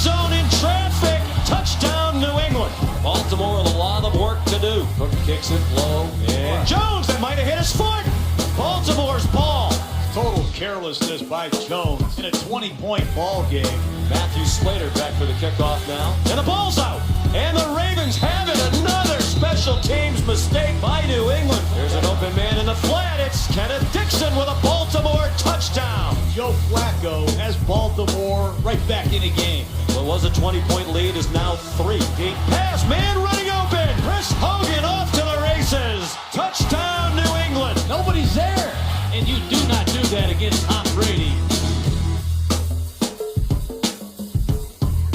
zone in traffic. Touchdown, New England. Baltimore with a lot of work to do. Cook kicks it low. And Jones, that might have hit his foot. Baltimore's ball. Total carelessness by Jones in a 20-point ball game. Matthew Slater back for the kickoff now. And the ball's out. And the Ravens have it. Another special teams mistake by New England. There's an open man in the flat. It's Kenneth Dixon with a Baltimore touchdown. Joe Flacco has Baltimore right back in the game. What was a 20-point lead is now 3. Deep pass, man running open. Chris Hogan off to the races. Touchdown, New England. Nobody's there, and you do not do that against Tom Brady.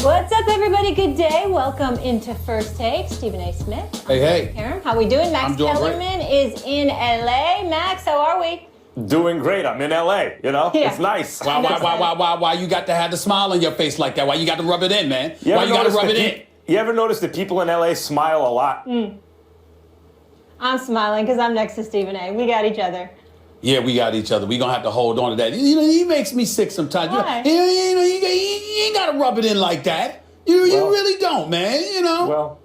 What's up, everybody? Good day. Welcome into First Take. Stephen A. Smith. Hey. Qerim, how we doing? Max I'm doing Kellerman is in LA. Max, how are we? Doing great. I'm in LA, you know? Yeah. It's nice. Why you got to have the smile on your face like that? Why you got to rub it in, man? Why you got to rub it in? You ever notice that people in LA smile a lot? I'm smiling because I'm next to Stephen A. We got each other. Yeah, we got each other. We gonna have to hold on to that. You know, he makes me sick sometimes. Why? You ain't gotta rub it in like that. You really don't, man. You know. Well,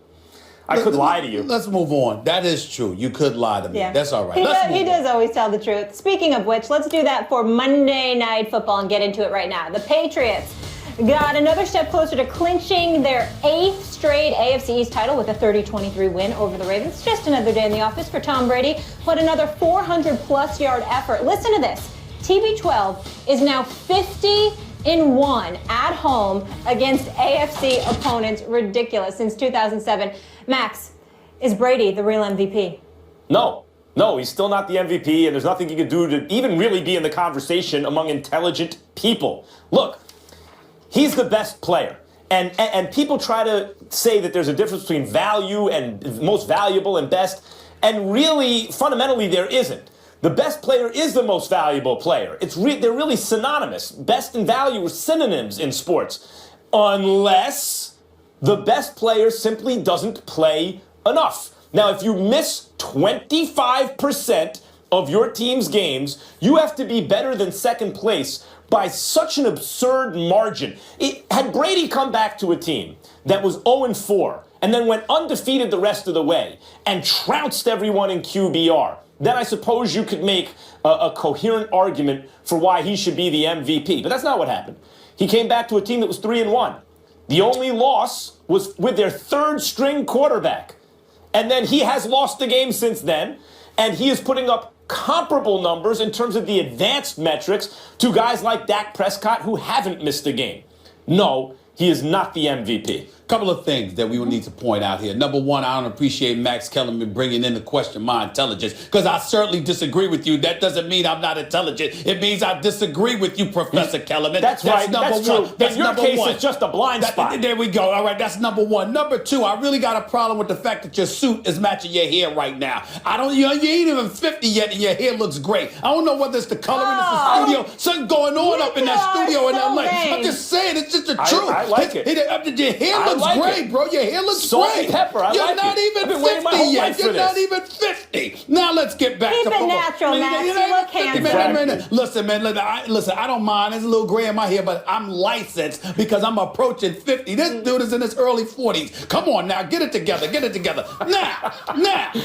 I could lie to you. Let's move on. That is true. You could lie to me. Yeah. That's all right. He does always tell the truth. Speaking of which, let's do that for Monday Night Football and get into it right now. The Patriots got another step closer to clinching their 8th straight AFC East title with a 30-23 win over the Ravens. Just another day in the office for Tom Brady. Put another 400-plus yard effort. Listen to this. TB12 is now 50-1 at home against AFC opponents. Ridiculous. Since 2007. Max, is Brady the real MVP? No, he's still not the MVP, and there's nothing he could do to even really be in the conversation among intelligent people. Look, he's the best player. And people try to say that there's a difference between value and most valuable and best. And really, fundamentally, there isn't. The best player is the most valuable player. They're really synonymous. Best and value are synonyms in sports. Unless the best player simply doesn't play enough. Now, if you miss 25% of your team's games, you have to be better than second place by such an absurd margin. Had Brady come back to a team that was 0-4 and then went undefeated the rest of the way and trounced everyone in QBR, then I suppose you could make a coherent argument for why he should be the MVP. But that's not what happened. He came back to a team that was 3-1. The only loss was with their third-string quarterback. And then he has lost the game since then, and he is putting up comparable numbers in terms of the advanced metrics to guys like Dak Prescott who haven't missed a game. No, he is not the MVP. Couple of things that we will need to point out here. Number one, I don't appreciate Max Kellerman bringing into question my intelligence, because I certainly disagree with you. That doesn't mean I'm not intelligent. It means I disagree with you, Professor Kellerman. That's right. Number That's one. true. That's in your number case, one. it's just a blind spot. There we go. All right, that's number one. Number two, I really got a problem with the fact that your suit is matching your hair right now. You ain't even 50 yet, and your hair looks great. I don't know whether it's the color in the studio. Something going on up in that studio in LA. I'm just saying, it's just the truth. I like it. Your hair looks great, bro. Your hair looks Salt great. and pepper. You're not even 50 yet. You're not even 50. Now let's get back Keep to it football. natural, Max. You look handsome. Listen, I don't mind. There's a little gray in my hair, but I'm licensed because I'm approaching 50. This dude is in his early 40s. Come on now, get it together. Now,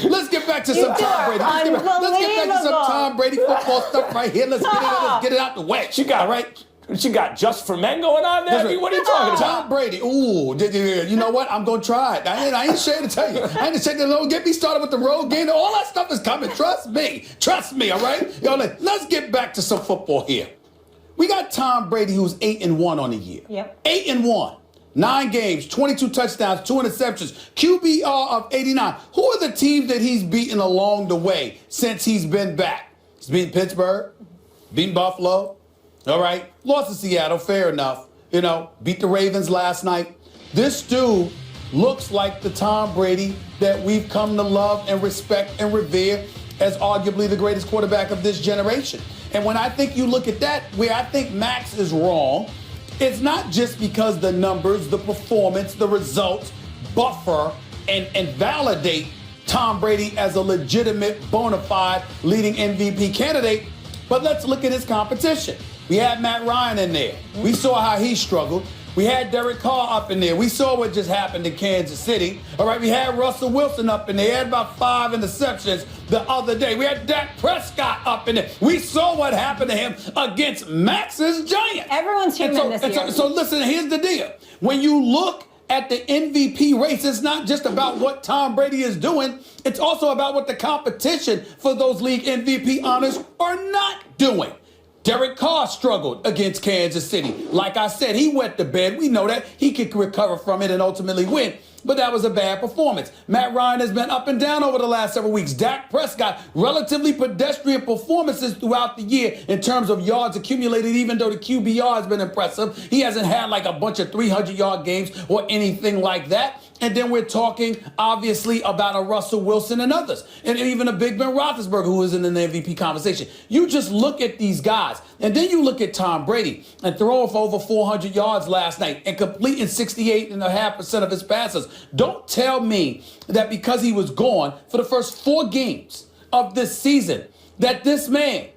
let's get back to some Tom Brady. Let's get back to some Tom Brady football stuff right here. Let's get it out the way. She got Just for Men going on there? I mean, what are you talking about? Tom Brady. Ooh, you know what? I'm going to try it. I ain't ashamed to tell you. I ain't ashamed to get me started with the road game. All that stuff is coming. Trust me, all right? Let's get back to some football here. We got Tom Brady, who's 8-1 on the year. Yep. 8-1. 9 games, 22 touchdowns, 2 interceptions, QBR of 89. Who are the teams that he's beaten along the way since he's been back? He's beaten Pittsburgh, beaten Buffalo. All right, lost to Seattle, fair enough. Beat the Ravens last night. This dude looks like the Tom Brady that we've come to love and respect and revere as arguably the greatest quarterback of this generation. And when I think you look at that, where I think Max is wrong, it's not just because the numbers, the performance, the results buffer and validate Tom Brady as a legitimate, bona fide leading MVP candidate, but let's look at his competition. We had Matt Ryan in there. We saw how he struggled. We had Derek Carr up in there. We saw what just happened in Kansas City. All right, we had Russell Wilson up in there. He had about 5 interceptions the other day. We had Dak Prescott up in there. We saw what happened to him against Max's Giants. Everyone's human this year. So listen, here's the deal. When you look at the MVP race, it's not just about what Tom Brady is doing. It's also about what the competition for those league MVP honors are not doing. Derek Carr struggled against Kansas City. Like I said, he went to bed. We know that. He could recover from it and ultimately win. But that was a bad performance. Matt Ryan has been up and down over the last several weeks. Dak Prescott, relatively pedestrian performances throughout the year in terms of yards accumulated, even though the QBR has been impressive. He hasn't had like a bunch of 300-yard games or anything like that. And then we're talking, obviously, about a Russell Wilson and others. And even a Big Ben Roethlisberger, who is in the MVP conversation. You just look at these guys. And then you look at Tom Brady and throwing for over 400 yards last night and completing 68.5% of his passes. Don't tell me that because he was gone for the first 4 games of this season, that this man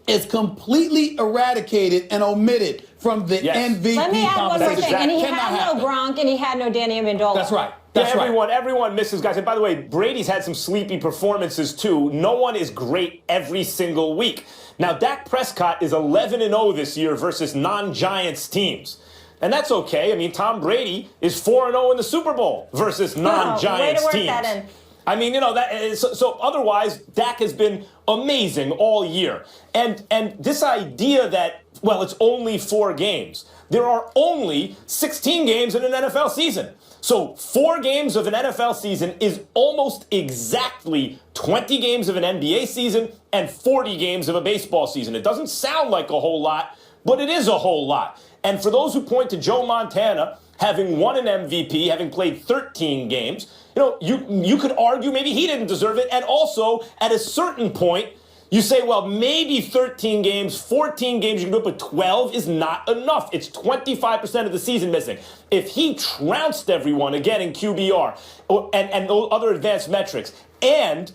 is completely eradicated and omitted from the MVP Let me add one more conversation. thing. And he Cannot had happen. no Gronk and he had no Danny Amendola. That's right. That's right. Everyone misses guys. And by the way, Brady's had some sleepy performances too. No one is great every single week. Now, Dak Prescott is 11-0 this year versus non-Giants teams. And that's okay. I mean, Tom Brady is 4-0 in the Super Bowl versus non-Giants way to work teams. that in. I mean, you know, that is, so otherwise, Dak has been amazing all year. And this idea that, well, it's only 4 games. There are only 16 games in an NFL season. So 4 games of an NFL season is almost exactly 20 games of an NBA season and 40 games of a baseball season. It doesn't sound like a whole lot, but it is a whole lot. And for those who point to Joe Montana having won an MVP, having played 13 games, you know, you could argue maybe he didn't deserve it. And also, at a certain point, you say, well, maybe 13 games, 14 games you can do it, but 12 is not enough. It's 25% of the season missing. If he trounced everyone again in QBR and those other advanced metrics, and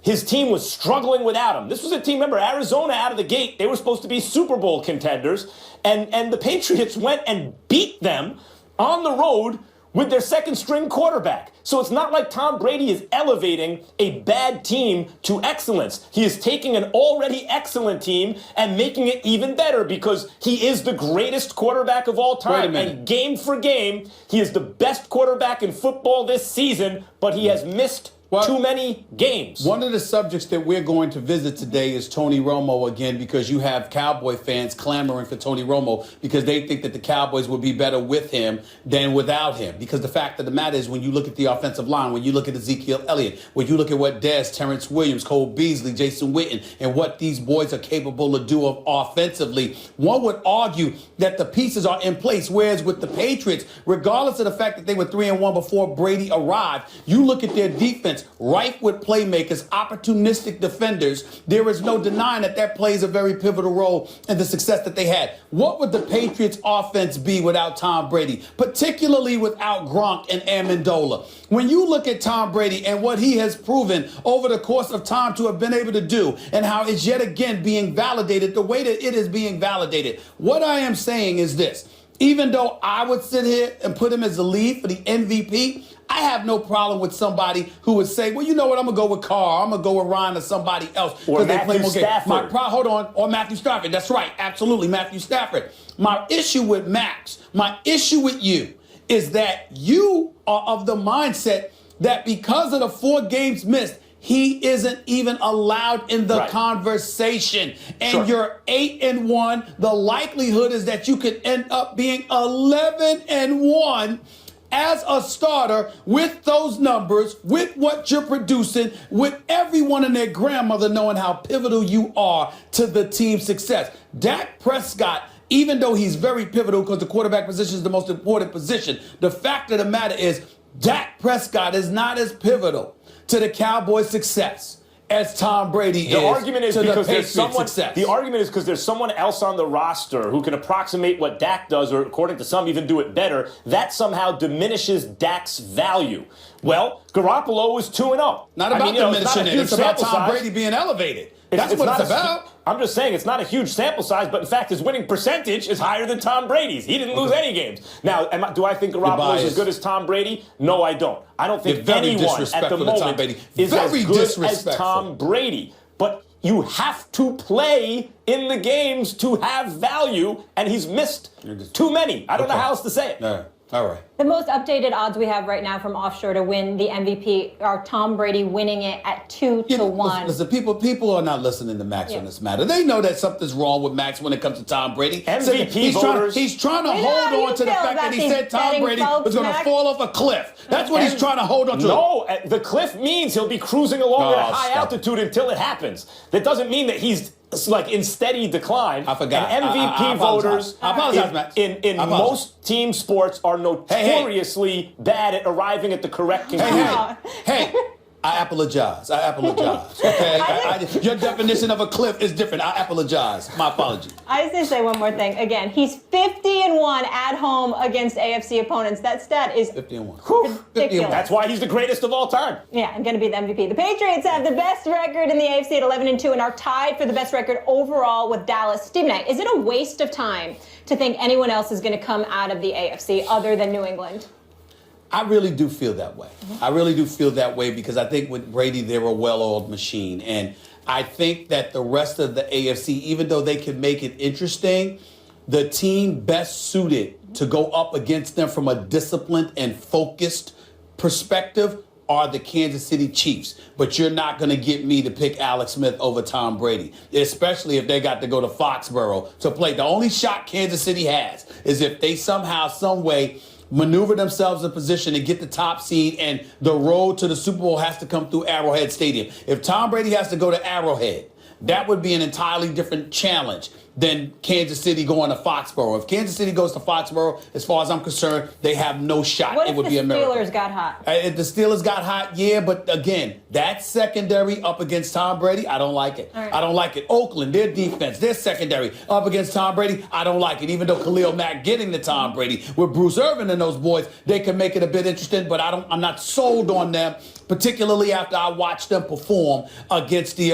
his team was struggling without him. This was a team, remember, Arizona out of the gate, they were supposed to be Super Bowl contenders, and the Patriots went and beat them on the road with their second-string quarterback. So it's not like Tom Brady is elevating a bad team to excellence. He is taking an already excellent team and making it even better because he is the greatest quarterback of all time. And game for game, he is the best quarterback in football this season, but he has missed too many games. One of the subjects that we're going to visit today is Tony Romo again, because you have Cowboy fans clamoring for Tony Romo because they think that the Cowboys will be better with him than without him. Because the fact of the matter is, when you look at the offensive line, when you look at Ezekiel Elliott, when you look at what Dez, Terrence Williams, Cole Beasley, Jason Witten, and what these boys are capable of doing offensively, one would argue that the pieces are in place. Whereas with the Patriots, regardless of the fact that they were 3-1 before Brady arrived, you look at their defense, rife with playmakers, opportunistic defenders. There is no denying that plays a very pivotal role in the success that they had. What would the Patriots offense be without Tom Brady, particularly without Gronk and Amendola? When you look at Tom Brady and what he has proven over the course of time to have been able to do, and how it's yet again being validated the way that it is being validated, what I am saying is this. Even though I would sit here and put him as the lead for the MVP, I have no problem with somebody who would say, well, you know what, I'm going to go with Carr, I'm going to go with Ryan or somebody else. Or Matthew Stafford. Hold on, or Matthew Stafford. That's right, absolutely, Matthew Stafford. My issue with Max, my issue with you, is that you are of the mindset that because of the 4 games missed, he isn't even allowed in the conversation. And you're 8-1. The likelihood is that you could end up being 11-1 as a starter with those numbers, with what you're producing, with everyone and their grandmother knowing how pivotal you are to the team's success. Dak Prescott, even though he's very pivotal because the quarterback position is the most important position, the fact of the matter is Dak Prescott is not as pivotal to the Cowboys' success as Tom Brady is. The argument is to because the there's someone. success. The argument is because there's someone else on the roster who can approximate what Dak does, or according to some, even do it better. That somehow diminishes Dak's value. Well, Garoppolo is 2-0. Not about diminishing it. It's about Tom Brady being elevated. That's what it's about. I'm just saying it's not a huge sample size, but in fact his winning percentage is higher than Tom Brady's. He didn't lose any games. Now, do I think Garoppolo is as good as Tom Brady? No, I don't. I don't think anyone at the moment is as good as Tom Brady. But you have to play in the games to have value, and he's missed too many. I don't know how else to say it. All right. The most updated odds we have right now from offshore to win the MVP are Tom Brady winning it at 2-1. Listen, people are not listening to Max on this matter. They know that something's wrong with Max when it comes to Tom Brady. MVP voters. He's trying to hold on to the fact that he said Tom Brady was going to fall off a cliff. That's what he's trying to hold on to. No, the cliff means he'll be cruising along at a high altitude until it happens. That doesn't mean that he's like in steady decline. I forgot. And MVP voters I apologize, Max. in most team sports are notoriously bad at arriving at the correct conclusion. Hey, I apologize. Okay? Your definition of a cliff is different. I apologize. My apology. I just need to say one more thing. Again, he's 50-1 at home against AFC opponents. That stat is 50-1. ridiculous. That's why he's the greatest of all time. Yeah, I'm going to be the MVP. The Patriots have the best record in the AFC at 11-2 and are tied for the best record overall with Dallas. Stephen A., is it a waste of time to think anyone else is going to come out of the AFC other than New England? I really do feel that way. I really do feel that way because I think with Brady, they're a well-oiled machine. And I think that the rest of the AFC, even though they can make it interesting, the team best suited to go up against them from a disciplined and focused perspective are the Kansas City Chiefs. But you're not going to get me to pick Alex Smith over Tom Brady, especially if they got to go to Foxborough to play. The only shot Kansas City has is if they somehow, some way, maneuver themselves in position to get the top seed, and the road to the Super Bowl has to come through Arrowhead Stadium. If Tom Brady has to go to Arrowhead, that would be an entirely different challenge than Kansas City going to Foxborough. If Kansas City goes to Foxborough, as far as I'm concerned, they have no shot. What it if would the be a miracle. Steelers got hot? If the Steelers got hot, yeah, but again, that secondary up against Tom Brady, I don't like it. Right. I don't like it. Oakland, their defense, their secondary up against Tom Brady, I don't like it. Even though Khalil Mack getting to Tom Brady with Bruce Irvin and those boys, they can make it a bit interesting, but I'm not sold on them, particularly after I watched them perform against the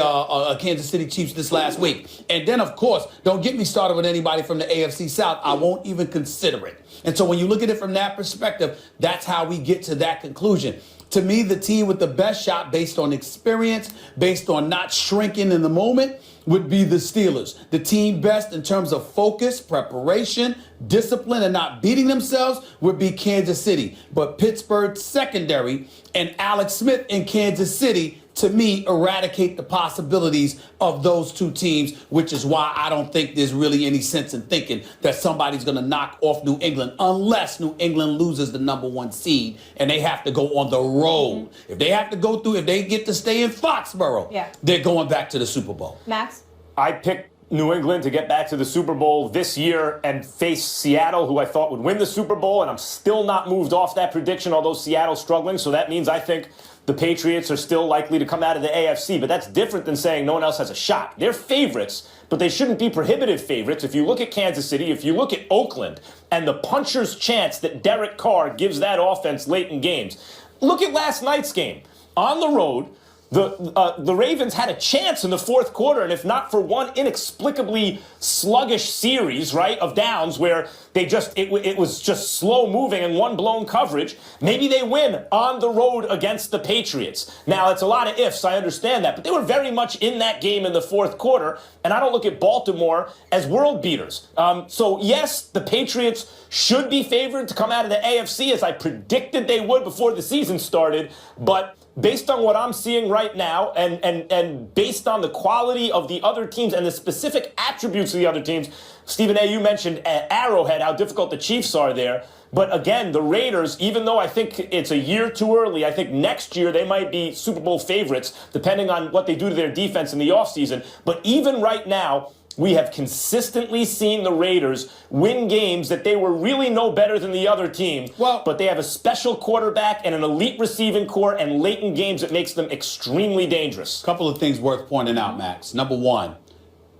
Kansas City Chiefs this last week. And then, of course, don't get me started with anybody from the AFC South. I won't even consider it. And so when you look at it from that perspective, that's how we get to that conclusion. To me, the team with the best shot based on experience, based on not shrinking in the moment, would be the Steelers. The team best in terms of focus, preparation, discipline, and not beating themselves would be Kansas City. But Pittsburgh's secondary and Alex Smith in Kansas City, to me, eradicate the possibilities of those two teams, which is why I don't think there's really any sense in thinking that somebody's going to knock off New England unless New England loses the #1 seed and they have to go on the road. Mm-hmm. If they have to go through, if they get to stay in Foxborough, they're going back to the Super Bowl. Max? I picked New England to get back to the Super Bowl this year and face Seattle, who I thought would win the Super Bowl, and I'm still not moved off that prediction, although Seattle's struggling, so that means I think the Patriots are still likely to come out of the AFC, but that's different than saying no one else has a shot. They're favorites, but they shouldn't be prohibitive favorites. If you look at Kansas City, if you look at Oakland, and the puncher's chance that Derek Carr gives that offense late in games, look at last night's game. On the road, the Ravens had a chance in the fourth quarter, and if not for one inexplicably sluggish series, right, of downs where it was just slow moving and one blown coverage, maybe they win on the road against the Patriots. Now, it's a lot of ifs, I understand that, but they were very much in that game in the fourth quarter, and I don't look at Baltimore as world beaters. So, yes, the Patriots should be favored to come out of the AFC, as I predicted they would before the season started, but based on what I'm seeing right now and based on the quality of the other teams and the specific attributes of the other teams, Stephen A., you mentioned at Arrowhead how difficult the Chiefs are there. But again, the Raiders, even though I think it's a year too early, I think next year they might be Super Bowl favorites, depending on what they do to their defense in the offseason. But even right now, we have consistently seen the Raiders win games that they were really no better than the other team. But they have a special quarterback and an elite receiving core and late in games that makes them extremely dangerous. Couple of things worth pointing out, Max. Number one,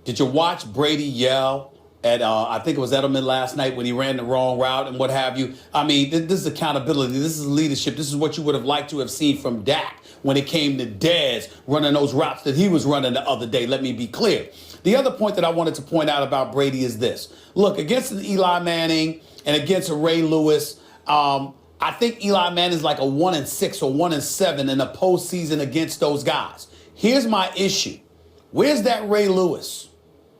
did you watch Brady yell at, I think it was Edelman last night when he ran the wrong route and what have you? I mean, this is accountability. This is leadership. This is what you would have liked to have seen from Dak when it came to Dez running those routes that he was running the other day. Let me be clear. The other point that I wanted to point out about Brady is this. Look, against an Eli Manning and against a Ray Lewis, I think Eli Manning's like a 1-6 or 1-7 in the postseason against those guys. Here's my issue. Where's that Ray Lewis?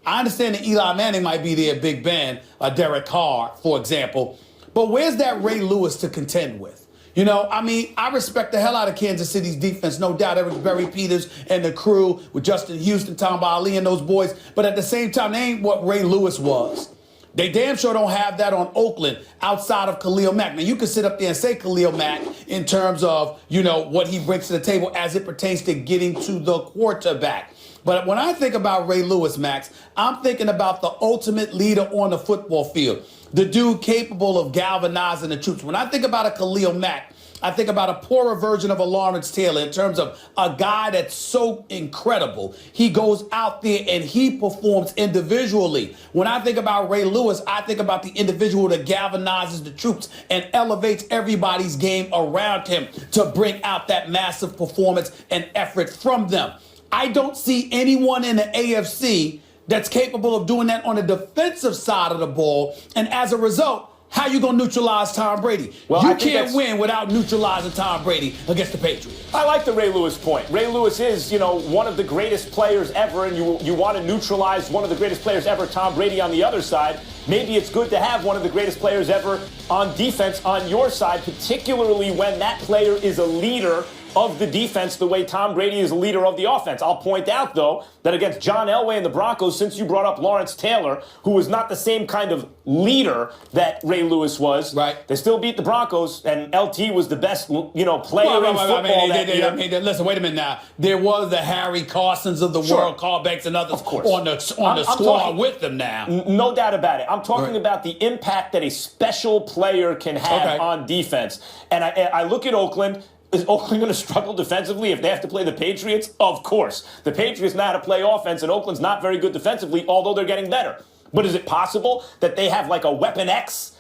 I understand that Eli Manning might be there, Big Ben, Derek Carr, for example. But where's that Ray Lewis to contend with? You know, I mean, I respect the hell out of Kansas City's defense, no doubt. Eric Berry Peters and the crew with Justin Houston, Tom Ali and those boys. But at the same time, they ain't what Ray Lewis was. They damn sure don't have that on Oakland outside of Khalil Mack. Now, you can sit up there and say Khalil Mack in terms of, you know, what he brings to the table as it pertains to getting to the quarterback. But when I think about Ray Lewis, Max, I'm thinking about the ultimate leader on the football field, the dude capable of galvanizing the troops. When I think about a Khalil Mack, I think about a poorer version of a Lawrence Taylor in terms of a guy that's so incredible. He goes out there and he performs individually. When I think about Ray Lewis, I think about the individual that galvanizes the troops and elevates everybody's game around him to bring out that massive performance and effort from them. I don't see anyone in the AFC that's capable of doing that on the defensive side of the ball. And as a result, how you going to neutralize Tom Brady? Well, you can't win without neutralizing Tom Brady against the Patriots. I like the Ray Lewis point. Ray Lewis is, you know, one of the greatest players ever, and you want to neutralize one of the greatest players ever, Tom Brady, on the other side. Maybe it's good to have one of the greatest players ever on defense on your side, particularly when that player is a leader of the defense the way Tom Brady is a leader of the offense. I'll point out, though, that against John Elway and the Broncos, since you brought up Lawrence Taylor, who was not the same kind of leader that Ray Lewis was, right? They still beat the Broncos, and LT was the best, you know, player in football that year. Listen, wait a minute now. There was the Harry Carsons of the world, Carl Banks and others on the squad with them now. No doubt about it. I'm talking about the impact that a special player can have on defense. And I look at Oakland. Is Oakland going to struggle defensively if they have to play the Patriots? Of course. The Patriots know how to play offense, and Oakland's not very good defensively, although they're getting better. But is it possible that they have like a Weapon X?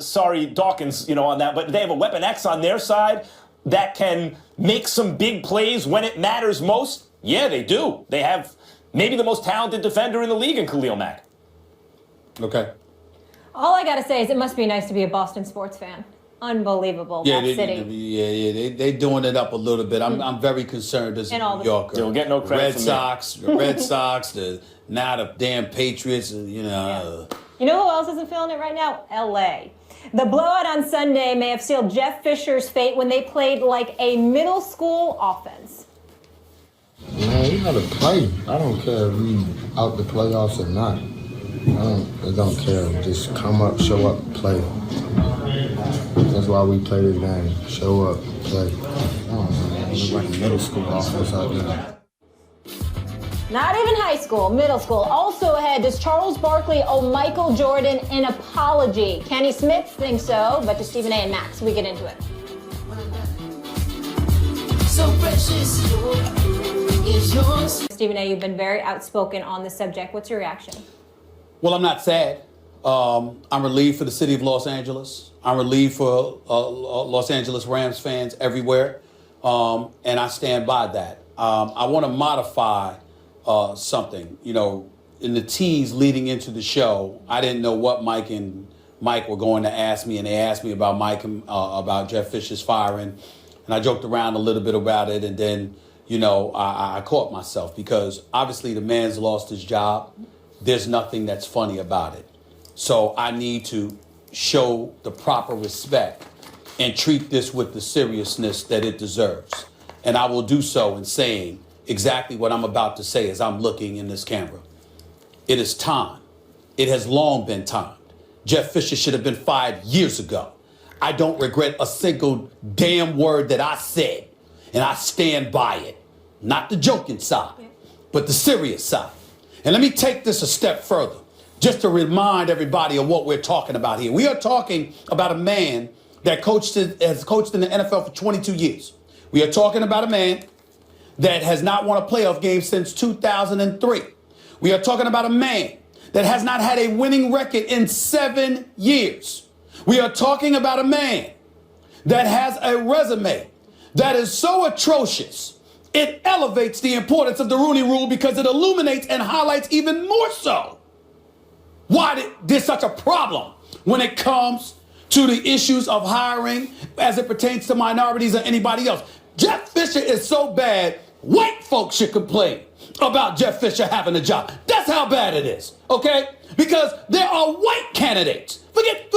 Sorry, Dawkins, you know, on that. But they have a Weapon X on their side that can make some big plays when it matters most? Yeah, they do. They have maybe the most talented defender in the league in Khalil Mack. Okay. All I got to say is it must be nice to be a Boston sports fan. Unbelievable. Yeah, that city. They doing it up a little bit. I'm very concerned as a New Yorker. Don't get no credit Red Sox, the Red Sox, now the damn Patriots, you know. You know who else isn't feeling it right now? LA. The blowout on Sunday may have sealed Jeff Fisher's fate when they played like a middle school offense. Man, we gotta play. I don't care if we out the playoffs or not. I don't care. Just come up, show up, play. That's why we play this game. Show up, play. It's like middle school offense out there. Not even high school, middle school. Also ahead, does Charles Barkley owe Michael Jordan an apology? Kenny Smith thinks so, but to Stephen A. and Max, we get into it. So precious is yours. Stephen A., you've been very outspoken on the subject. What's your reaction? Well, I'm not sad. I'm relieved for the city of Los Angeles. I'm relieved for Los Angeles Rams fans everywhere, and I stand by that. I want to modify something. You know, in the tease leading into the show, I didn't know what Mike were going to ask me, and they asked me about about Jeff Fisher's firing, and I joked around a little bit about it, and then, you know, I caught myself because obviously the man's lost his job. There's nothing that's funny about it. So I need to show the proper respect and treat this with the seriousness that it deserves. And I will do so in saying exactly what I'm about to say as I'm looking in this camera. It is time. It has long been timed. Jeff Fisher should have been fired years ago. I don't regret a single damn word that I said, and I stand by it. Not the joking side, but the serious side. And let me take this a step further, just to remind everybody of what we're talking about here. We are talking about a man that has coached in the NFL for 22 years. We are talking about a man that has not won a playoff game since 2003. We are talking about a man that has not had a winning record in 7 years. We are talking about a man that has a resume that is so atrocious, it elevates the importance of the Rooney Rule because it illuminates and highlights even more so why there's such a problem when it comes to the issues of hiring as it pertains to minorities or anybody else. Jeff Fisher is so bad, white folks should complain about Jeff Fisher having a job. That's how bad it is, okay? Because there are white candidates. Forget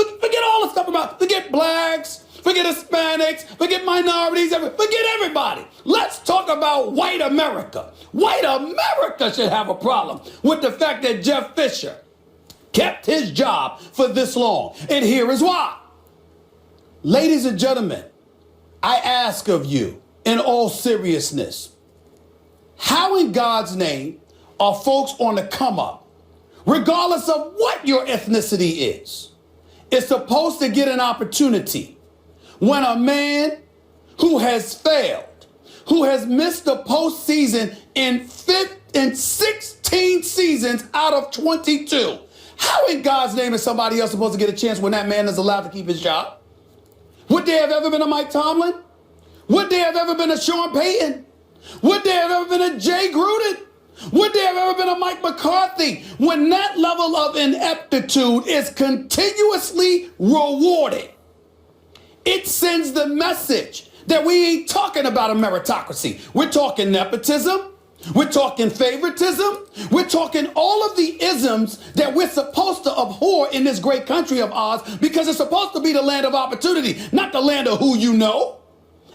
all the stuff about, forget blacks, forget Hispanics, forget minorities, forget everybody. Let's talk about white America. White America should have a problem with the fact that Jeff Fisher kept his job for this long. And here is why. Ladies and gentlemen, I ask of you, in all seriousness, how in God's name are folks on the come up, regardless of what your ethnicity is supposed to get an opportunity when a man who has failed, who has missed the postseason in 16 seasons out of 22, how in God's name is somebody else supposed to get a chance when that man is allowed to keep his job? Would there have ever been a Mike Tomlin? Would there have ever been a Sean Payton? Would there have ever been a Jay Gruden? Would there have ever been a Mike McCarthy? When that level of ineptitude is continuously rewarded, it sends the message that we ain't talking about a meritocracy. We're talking nepotism. We're talking favoritism. We're talking all of the isms that we're supposed to abhor in this great country of ours because it's supposed to be the land of opportunity, not the land of who you know.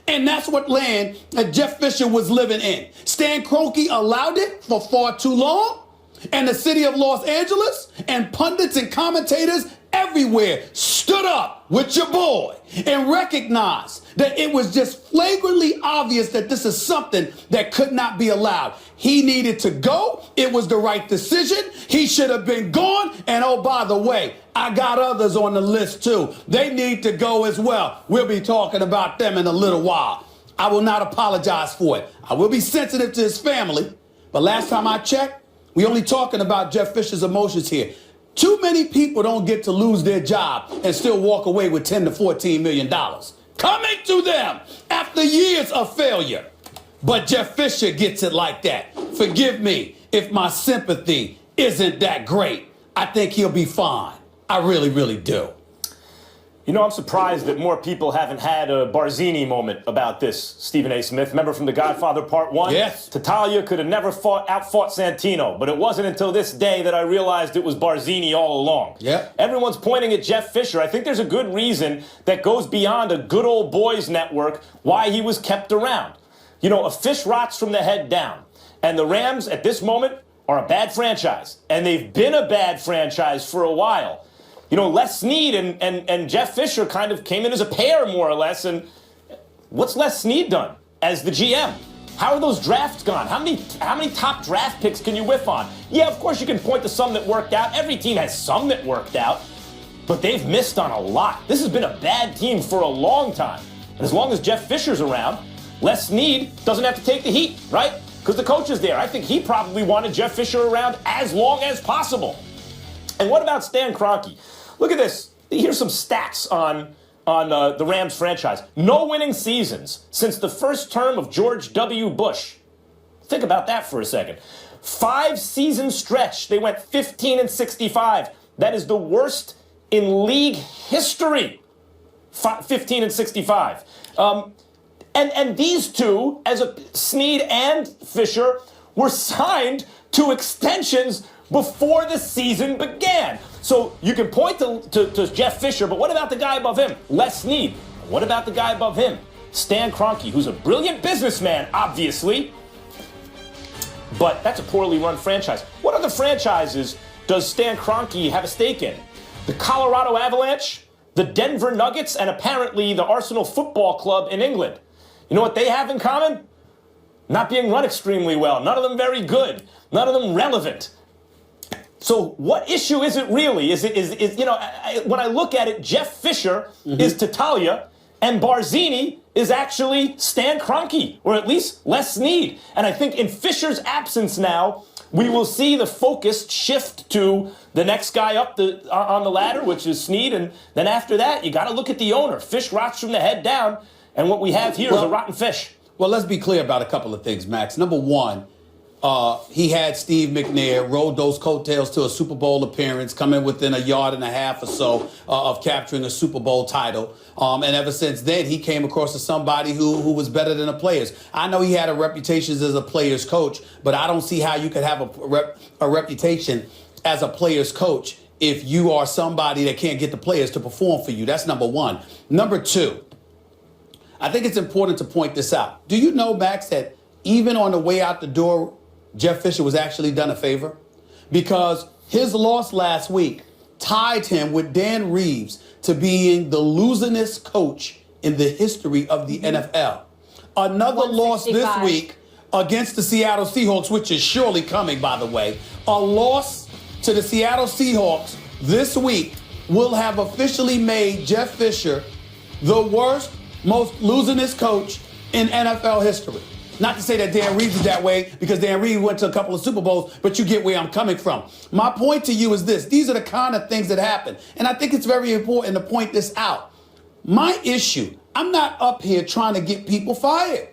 And that's what land that Jeff Fisher was living in. Stan Kroenke allowed it for far too long. And the city of Los Angeles and pundits and commentators everywhere stood up with your boy and recognized that it was just flagrantly obvious that this is something that could not be allowed. He needed to go. It was the right decision. He should have been gone. And oh, by the way, I got others on the list too. They need to go as well. We'll be talking about them in a little while. I will not apologize for it. I will be sensitive to his family. But last time I checked, we only talking about Jeff Fisher's emotions here. Too many people don't get to lose their job and still walk away with $10 to $14 million. Coming to them after years of failure. But Jeff Fisher gets it like that. Forgive me if my sympathy isn't that great. I think he'll be fine. I really, really do. You know, I'm surprised that more people haven't had a Barzini moment about this, Stephen A. Smith. Remember from The Godfather Part 1? Yes. Tattaglia could have never outfought Santino, but it wasn't until this day that I realized it was Barzini all along. Yep. Everyone's pointing at Jeff Fisher. I think there's a good reason that goes beyond a good old boys network why he was kept around. You know, a fish rots from the head down. And the Rams, at this moment, are a bad franchise. And they've been a bad franchise for a while. You know, Les Snead and Jeff Fisher kind of came in as a pair, more or less. And what's Les Snead done as the GM? How are those drafts gone? How many top draft picks can you whiff on? Yeah, of course you can point to some that worked out. Every team has some that worked out. But they've missed on a lot. This has been a bad team for a long time. And as long as Jeff Fisher's around, Les Snead doesn't have to take the heat, right? Because the coach is there. I think he probably wanted Jeff Fisher around as long as possible. And what about Stan Kroenke? Look at this. Here's some stats on the Rams franchise. No winning seasons since the first term of George W. Bush. Think about that for a second. 5-season stretch. They went 15-65. That is the worst in league history. 15-65. And these two, Snead and Fisher, were signed to extensions before the season began. So you can point to Jeff Fisher, but what about the guy above him, Les Snead? What about the guy above him, Stan Kroenke, who's a brilliant businessman, obviously, but that's a poorly run franchise. What other franchises does Stan Kroenke have a stake in? The Colorado Avalanche, the Denver Nuggets, and apparently the Arsenal Football Club in England. You know what they have in common? Not being run extremely well. None of them very good. None of them relevant. So what issue is it really? Is when I look at it, Jeff Fisher is Tattaglia, and Barzini is actually Stan Kroenke, or at least Les Snead. And I think in Fisher's absence now, we will see the focus shift to the next guy up on the ladder, which is Snead, and then after that, you got to look at the owner. Fish rots from the head down, and what we have here is a rotten fish. Well, let's be clear about a couple of things, Max. Number one, he had Steve McNair rode those coattails to a Super Bowl appearance, coming within a yard and a half or so of capturing a Super Bowl title. And ever since then, he came across as somebody who was better than the players. I know he had a reputation as a player's coach, but I don't see how you could have a reputation as a player's coach if you are somebody that can't get the players to perform for you. That's number one. Number two, I think it's important to point this out. Do you know, Max, that even on the way out the door, Jeff Fisher was actually done a favor? Because his loss last week tied him with Dan Reeves to being the losingest coach in the history of the NFL. Another loss this week against the Seattle Seahawks, which is surely coming, by the way. A loss to the Seattle Seahawks this week will have officially made Jeff Fisher the worst, most losingest coach in NFL history. Not to say that Dan Reeves is that way, because Dan Reeves went to a couple of Super Bowls, but you get where I'm coming from. My point to you is this. These are the kind of things that happen. And I think it's very important to point this out. My issue, I'm not up here trying to get people fired.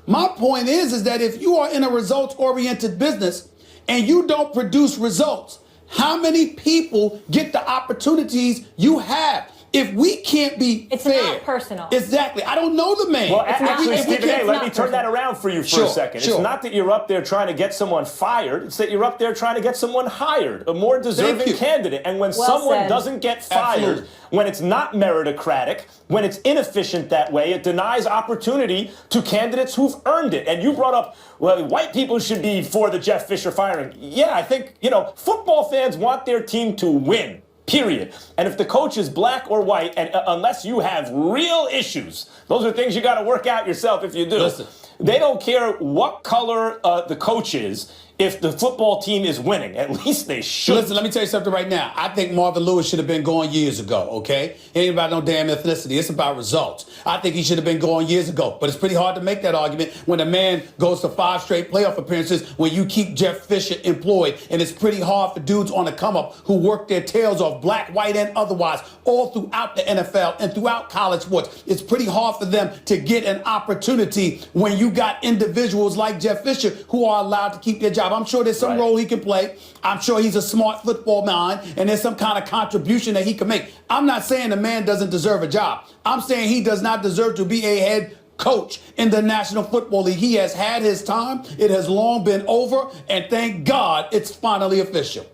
My point is that if you are in a results-oriented business and you don't produce results, how many people get the opportunities you have? If we can't be it's fair. It's not personal. Exactly. I don't know the man. Well, actually, Stephen A., let me turn that around for you for a second. Sure. It's not that you're up there trying to get someone fired. It's that you're up there trying to get someone hired, a more deserving candidate. And when someone doesn't get fired, when it's not meritocratic, when it's inefficient that way, it denies opportunity to candidates who've earned it. And you brought up, well, white people should be for the Jeff Fisher firing. Yeah, I think, football fans want their team to win. Period. And if the coach is black or white, and unless you have real issues, those are things you got to work out yourself if you do. Listen. They don't care what color the coach is if the football team is winning. At least they should. Listen, let me tell you something right now. I think Marvin Lewis should have been gone years ago, okay? It ain't about no damn ethnicity. It's about results. I think he should have been gone years ago. But it's pretty hard to make that argument when a man goes to 5 straight playoff appearances when you keep Jeff Fisher employed. And it's pretty hard for dudes on the come-up who work their tails off, black, white, and otherwise, all throughout the NFL and throughout college sports. It's pretty hard for them to get an opportunity when you got individuals like Jeff Fisher who are allowed to keep their job. I'm sure there's some role he can play. I'm sure he's a smart football mind, and there's some kind of contribution that he can make. I'm not saying the man doesn't deserve a job. I'm saying he does not deserve to be a head coach in the National Football League. He has had his time. It has long been over, and thank God it's finally official.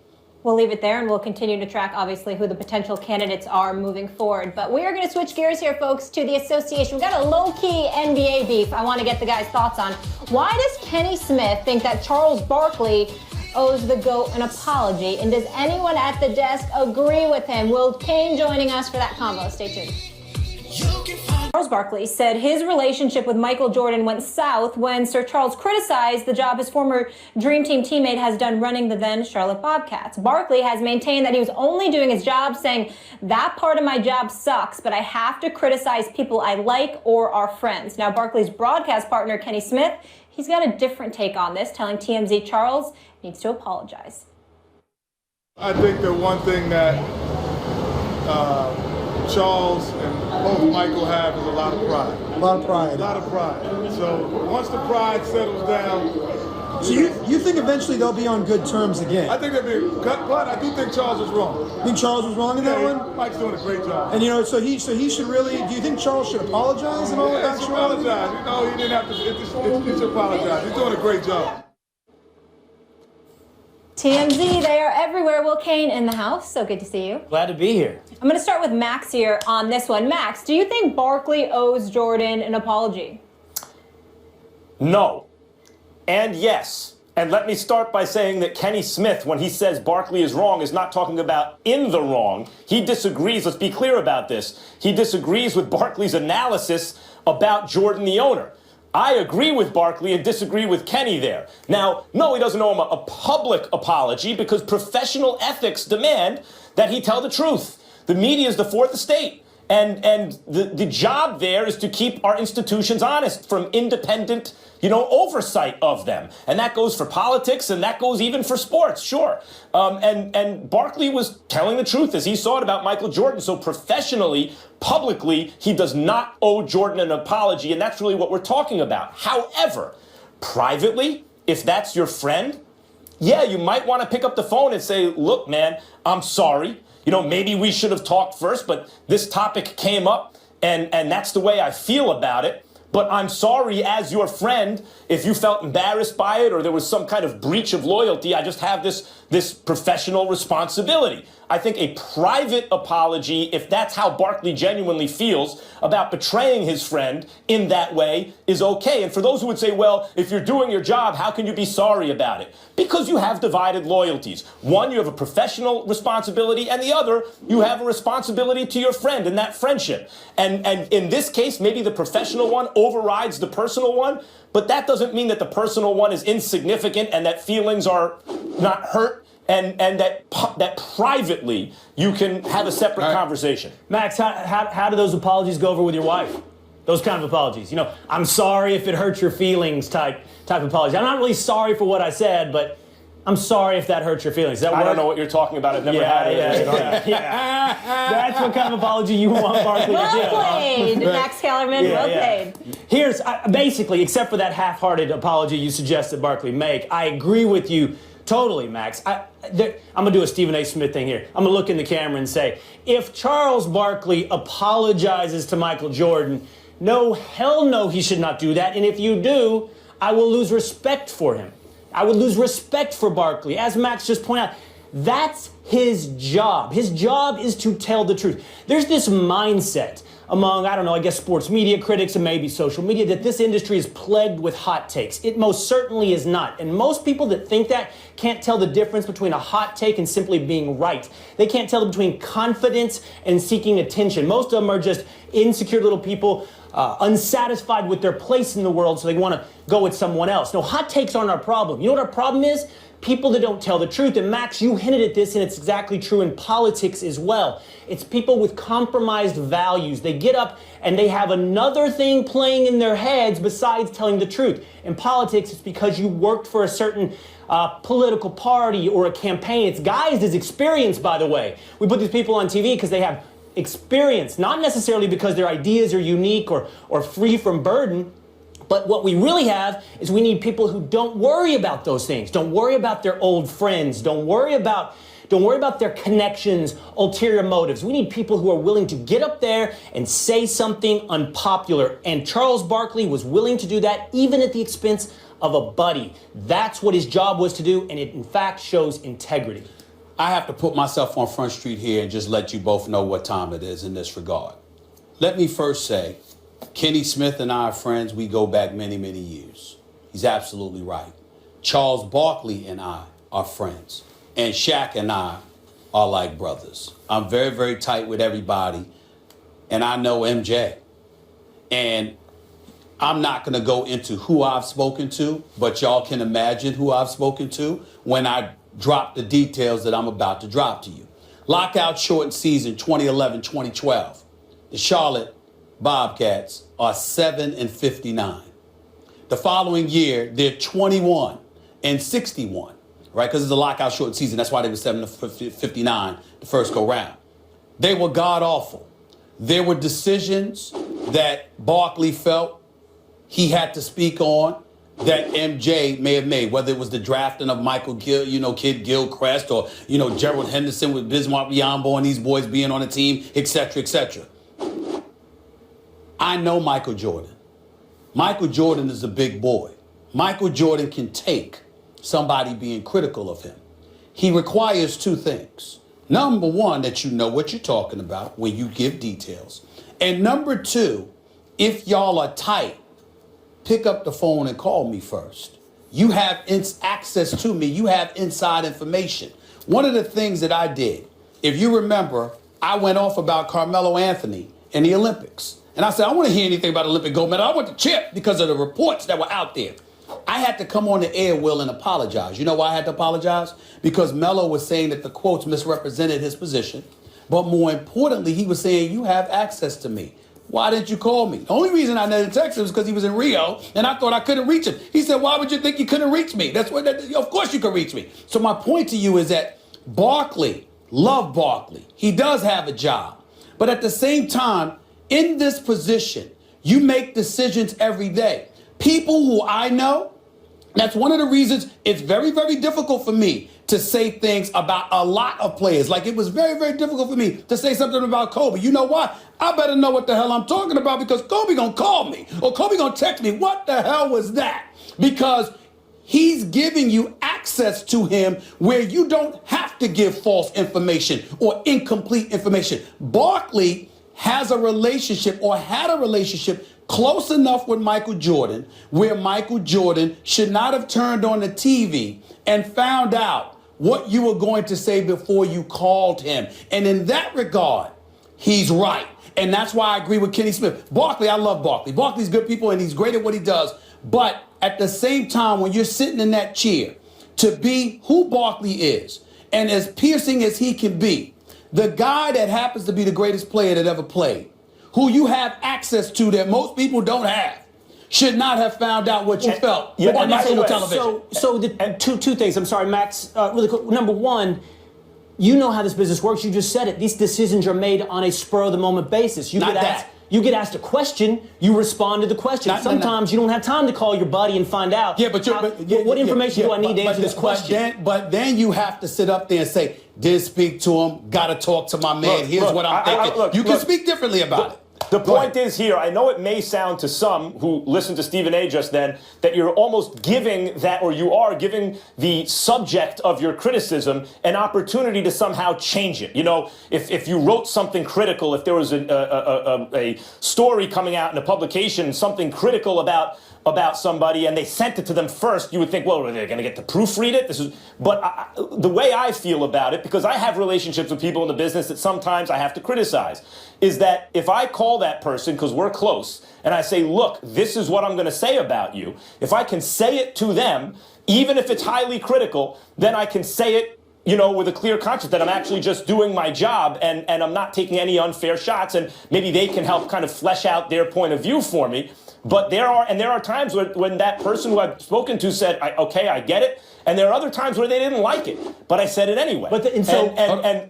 We'll leave it there, and we'll continue to track, obviously, who the potential candidates are moving forward. But we are going to switch gears here, folks, to the association. We've got a low-key NBA beef I want to get the guys' thoughts on. Why does Kenny Smith think that Charles Barkley owes the GOAT an apology? And does anyone at the desk agree with him? Will Kane joining us for that combo? Stay tuned. Charles Barkley said his relationship with Michael Jordan went south when Sir Charles criticized the job his former Dream Team teammate has done running the then Charlotte Bobcats. Barkley has maintained that he was only doing his job, saying, "That part of my job sucks, but I have to criticize people I like or are friends." Now, Barkley's broadcast partner, Kenny Smith, he's got a different take on this, telling TMZ Charles needs to apologize. I think the one thing that Charles and both Michael have is a lot of pride. A lot of pride. A lot of pride. So once the pride settles down. So you think eventually they'll be on good terms again? I think they'll be, but I do think Charles was wrong. You think Charles was wrong in that one? Mike's doing a great job. And so he should really. Do you think Charles should apologize and all that? He should apologize. He didn't have to. He should apologize. He's doing a great job. TMZ, they are everywhere. Will Kane in the house. So good to see you. Glad to be here. I'm going to start with Max here on this one. Max, do you think Barkley owes Jordan an apology? No. And yes. And let me start by saying that Kenny Smith, when he says Barkley is wrong, is not talking about in the wrong. He disagrees. Let's be clear about this. He disagrees with Barkley's analysis about Jordan, the owner. I agree with Barkley and disagree with Kenny there. Now, no, he doesn't owe him a public apology because professional ethics demand that he tell the truth. The media is the fourth estate. And the job there is to keep our institutions honest from independent, oversight of them. And that goes for politics, and that goes even for sports, sure. And Barkley was telling the truth as he saw it about Michael Jordan. So professionally, publicly, he does not owe Jordan an apology, and that's really what we're talking about. However, privately, if that's your friend, yeah, you might want to pick up the phone and say, look, man, I'm sorry. Maybe we should have talked first, but this topic came up, and that's the way I feel about it. But I'm sorry as your friend if you felt embarrassed by it or there was some kind of breach of loyalty. I just have this professional responsibility. I think a private apology, if that's how Barkley genuinely feels about betraying his friend in that way, is okay. And for those who would say, well, if you're doing your job, how can you be sorry about it? Because you have divided loyalties. One, you have a professional responsibility, and the other, you have a responsibility to your friend in that friendship. And in this case, maybe the professional one overrides the personal one, but that doesn't mean that the personal one is insignificant and that feelings are not hurt. And that privately you can have a separate conversation. Max, how do those apologies go over with your wife? Those kind of apologies. I'm sorry if it hurts your feelings type apologies. I'm not really sorry for what I said, but I'm sorry if that hurts your feelings. I don't know what you're talking about. I've never had it. Yeah. That's what kind of apology you want Barkley to do. Well played, Max Kellerman. Well played. Here's basically, except for that half-hearted apology you suggested Barkley make, I agree with you. Totally, Max. I'm going to do a Stephen A. Smith thing here. I'm going to look in the camera and say, if Charles Barkley apologizes to Michael Jordan, no, hell no, he should not do that. And if you do, I will lose respect for him. I would lose respect for Barkley. As Max just pointed out, that's his job. His job is to tell the truth. There's this mindset among, I guess sports media critics and maybe social media that this industry is plagued with hot takes. It most certainly is not. And most people that think that can't tell the difference between a hot take and simply being right. They can't tell between confidence and seeking attention. Most of them are just insecure little people, unsatisfied with their place in the world, so they want to go with someone else. No, hot takes aren't our problem. You know what our problem is? People that don't tell the truth. And Max, you hinted at this, and it's exactly true in politics as well. It's people with compromised values. They get up and they have another thing playing in their heads besides telling the truth. In politics, it's because you worked for a certain political party or a campaign. It's guised as experience, by the way. We put these people on TV because they have experience, not necessarily because their ideas are unique or free from burden. But what we really have is we need people who don't worry about those things. Don't worry about their old friends. Don't worry about their connections, ulterior motives. We need people who are willing to get up there and say something unpopular. And Charles Barkley was willing to do that even at the expense of a buddy. That's what his job was to do, and it in fact shows integrity. I have to put myself on Front Street here and just let you both know what time it is in this regard. Let me first say, Kenny Smith and I are friends. We go back many, many years. He's absolutely right. Charles Barkley and I are friends. And Shaq and I are like brothers. I'm very, very tight with everybody. And I know MJ. And I'm not going to go into who I've spoken to, but y'all can imagine who I've spoken to when I drop the details that I'm about to drop to you. Lockout shortened season 2011-2012. The Charlotte Bobcats are 7-59. The following year, they're 21-61, right? Because it's a lockout shortened season. That's why they were 7-59 the first go round. They were god awful. There were decisions that Barkley felt he had to speak on that MJ may have made, whether it was the drafting of Michael Kid Gilchrist or, Gerald Henderson with Bismarck Biyombo and these boys being on the team, et cetera, et cetera. I know Michael Jordan. Michael Jordan is a big boy. Michael Jordan can take somebody being critical of him. He requires two things. Number one, that you know what you're talking about when you give details. And number two, if y'all are tight, pick up the phone and call me first. You have access to me. You have inside information. One of the things that I did, if you remember, I went off about Carmelo Anthony in the Olympics. And I said, I don't want to hear anything about Olympic gold medal. I want the chip because of the reports that were out there. I had to come on the air, Will, and apologize. You know why I had to apologize? Because Melo was saying that the quotes misrepresented his position. But more importantly, he was saying, you have access to me. Why didn't you call me? The only reason I didn't text him was because he was in Rio, and I thought I couldn't reach him. He said, why would you think you couldn't reach me? Of course you could reach me. So my point to you is that Barkley, love Barkley. He does have a job. But at the same time, in this position, you make decisions every day. People who I know, that's one of the reasons it's very, very difficult for me to say things about a lot of players. Like, it was very, very difficult for me to say something about Kobe. You know why? I better know what the hell I'm talking about, because Kobe gonna call me or Kobe gonna text me. What the hell was that? Because he's giving you access to him where you don't have to give false information or incomplete information. Barkley has a relationship, or had a relationship, close enough with Michael Jordan where Michael Jordan should not have turned on the TV and found out what you were going to say before you called him. And in that regard, he's right. And that's why I agree with Kenny Smith. Barkley, I love Barkley. Barkley's good people and he's great at what he does. But at the same time, when you're sitting in that chair, to be who Barkley is and as piercing as he can be, the guy that happens to be the greatest player that ever played, who you have access to that most people don't have, should not have found out what you felt on national television. So the two things. I'm sorry, Max. Really quick. Number one, you know how this business works. You just said it. These decisions are made on a spur-of-the-moment basis. You get asked a question, you respond to the question. Sometimes you don't have time to call your buddy and find out. Yeah, but what information do I need to answer this question? But then you have to sit up there and say, did speak to him, got to talk to my man, here's what I'm thinking. You can speak differently about it. The point is here, I know it may sound to some who listened to Stephen A. just then that you're almost giving that, or you are giving the subject of your criticism an opportunity to somehow change it. You know, if you wrote something critical, if there was a story coming out in a publication, something critical about somebody, and they sent it to them first, you would think, well, are they going to get to proofread it? But the way I feel about it, because I have relationships with people in the business that sometimes I have to criticize, is that if I call that person, because we're close, and I say, look, this is what I'm going to say about you, if I can say it to them, even if it's highly critical, then I can say it, you know, with a clear conscience that I'm actually just doing my job and I'm not taking any unfair shots, and maybe they can help kind of flesh out their point of view for me. But there are times when that person who I've spoken to said, okay, I get it. And there are other times where they didn't like it, but I said it anyway.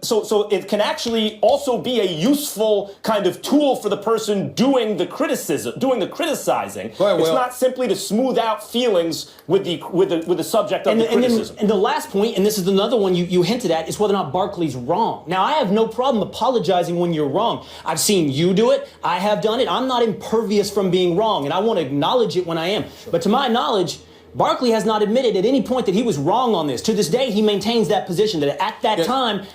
So it can actually also be a useful kind of tool for the person doing the criticism, doing the criticizing. It's not simply to smooth out feelings with the subject of the criticism. And the last point, and this is another one you hinted at, is whether or not Barkley's wrong. Now, I have no problem apologizing when you're wrong. I've seen you do it. I have done it. I'm not impervious from being wrong, and I want to acknowledge it when I am. But to my knowledge, Barkley has not admitted at any point that he was wrong on this. To this day, he maintains that position that at that time,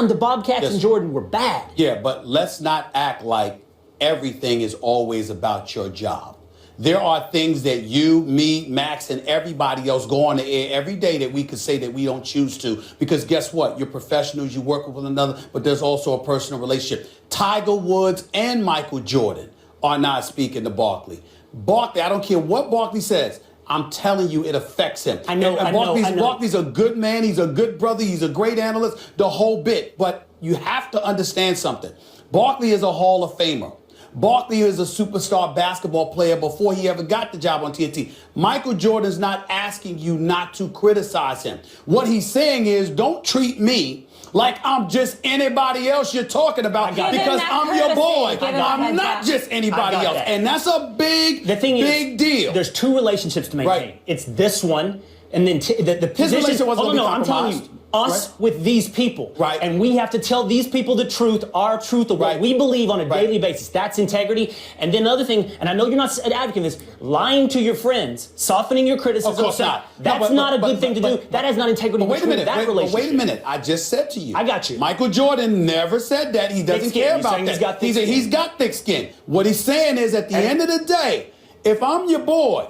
the Bobcats and Jordan were bad. Yeah, but let's not act like everything is always about your job. There are things that you, me, Max, and everybody else go on the air every day that we could say that we don't choose to. Because guess what? You're professionals, you work with one another, but there's also a personal relationship. Tiger Woods and Michael Jordan are not speaking to Barkley. Barkley, I don't care what Barkley says. I'm telling you, it affects him. I know. Barkley's a good man. He's a good brother. He's a great analyst, the whole bit. But you have to understand something. Barkley is a Hall of Famer. Barkley is a superstar basketball player before he ever got the job on TNT. Michael Jordan's not asking you not to criticize him. What he's saying is, don't treat me like I'm just anybody else you're talking about, because I'm your boy. I'm not just anybody else. And that's a big deal. There's two relationships to maintain. Right. It's this one, and then the position. His relationship wasn't I'm telling you, us with these people. Right. And we have to tell these people the truth, our truth, of what we believe on a daily basis. That's integrity. And then another thing, and I know you're not an advocate of this, lying to your friends, softening your criticism. Of course not. That's not a good thing to do. That has not integrity. Wait a minute. I just said to you. I got you. Michael Jordan never said that. He doesn't care about that. He's got thick skin. What he's saying is, at the end of the day, if I'm your boy,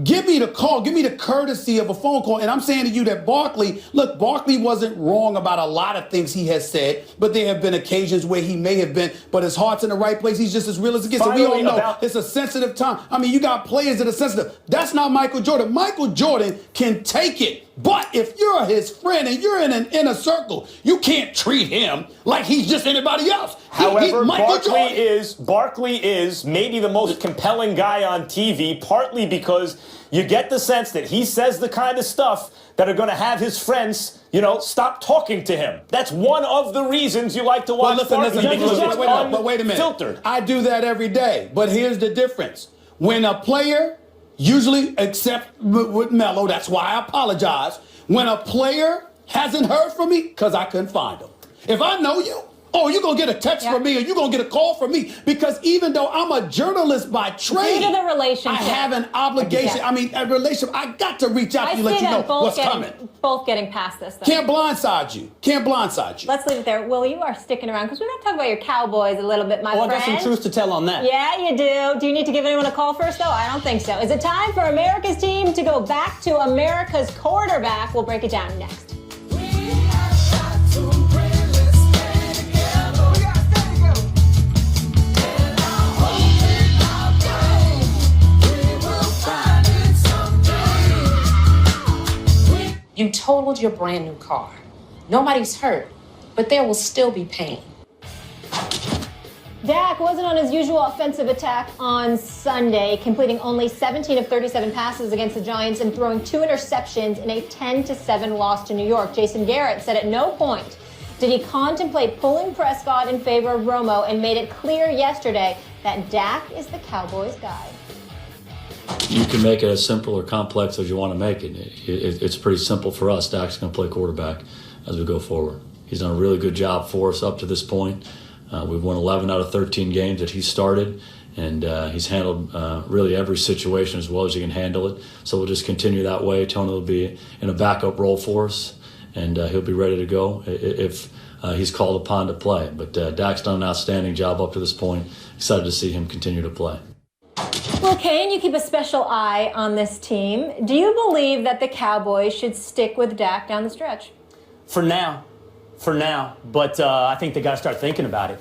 give me the call, give me the courtesy of a phone call. And I'm saying to you that Barkley wasn't wrong about a lot of things he has said, but there have been occasions where he may have been, but his heart's in the right place. He's just as real as it gets. And we all know it's a sensitive time. I mean, you got players that are sensitive. That's not Michael Jordan. Michael Jordan can take it But if you're his friend and you're in an inner circle, you can't treat him like he's just anybody else. However, Barkley is maybe the most compelling guy on TV, partly because you get the sense that he says the kind of stuff that are going to have his friends, stop talking to him. That's one of the reasons you like to watch Barkley, because it's but wait a minute. Unfiltered. I do that every day, but here's the difference. When a player, usually except with Melo, that's why I apologize, when a player hasn't heard from me, because I couldn't find him. If I know you, you're going to get a text from me or you're going to get a call from me, because even though I'm a journalist by trade, due to the relationship, I have an obligation. I mean, a relationship, I got to reach out to you, let you know what's coming. Both getting past this, though. Can't blindside you. Let's leave it there. Will, you are sticking around because we're going to talk about your Cowboys a little bit, my friend. I got some truth to tell on that. Yeah, you do. Do you need to give anyone a call first, though? I don't think so. Is it time for America's team to go back to America's quarterback? We'll break it down next. You totaled your brand new car. Nobody's hurt, but there will still be pain. Dak wasn't on his usual offensive attack on Sunday, completing only 17 of 37 passes against the Giants and throwing 2 interceptions in a 10-7 loss to New York. Jason Garrett said at no point did he contemplate pulling Prescott in favor of Romo, and made it clear yesterday that Dak is the Cowboys' guy. You can make it as simple or complex as you want to make it. It's pretty simple for us. Dak's going to play quarterback as we go forward. He's done a really good job for us up to this point. We've won 11 out of 13 games that he started, and he's handled really every situation as well as he can handle it. So we'll just continue that way. Tony will be in a backup role for us, and he'll be ready to go if he's called upon to play. But Dak's done an outstanding job up to this point. Excited to see him continue to play. Well, Kane, you keep a special eye on this team. Do you believe that the Cowboys should stick with Dak down the stretch? For now. But I think they got to start thinking about it.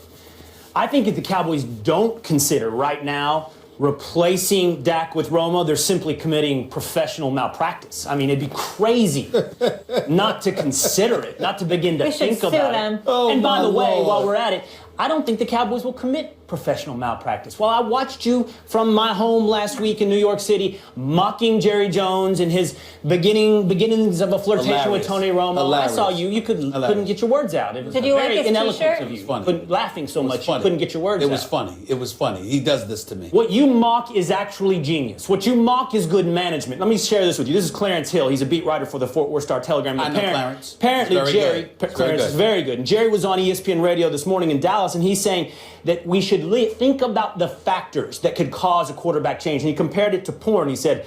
I think if the Cowboys don't consider right now replacing Dak with Romo, they're simply committing professional malpractice. I mean, it'd be crazy not to consider it, not to begin to think about it. And by the way, while we're at it, I don't think the Cowboys will commit professional malpractice. Well, I watched you from my home last week in New York City mocking Jerry Jones and his beginnings of a flirtation with Tony Romo. Hilarious. I saw you. You couldn't get your words out. It was Did you very like his ineloquent t-shirt? of you. It was funny. Laughing so much you couldn't get your words out. It was funny. He does this to me. What you mock is actually genius. What you mock is good management. Let me share this with you. This is Clarence Hill. He's a beat writer for the Fort Worth Star-Telegram. I know Clarence. Apparently, Clarence is very good. And Jerry was on ESPN radio this morning in Dallas, and he's saying that we should think about the factors that could cause a quarterback change. And he compared it to porn. He said,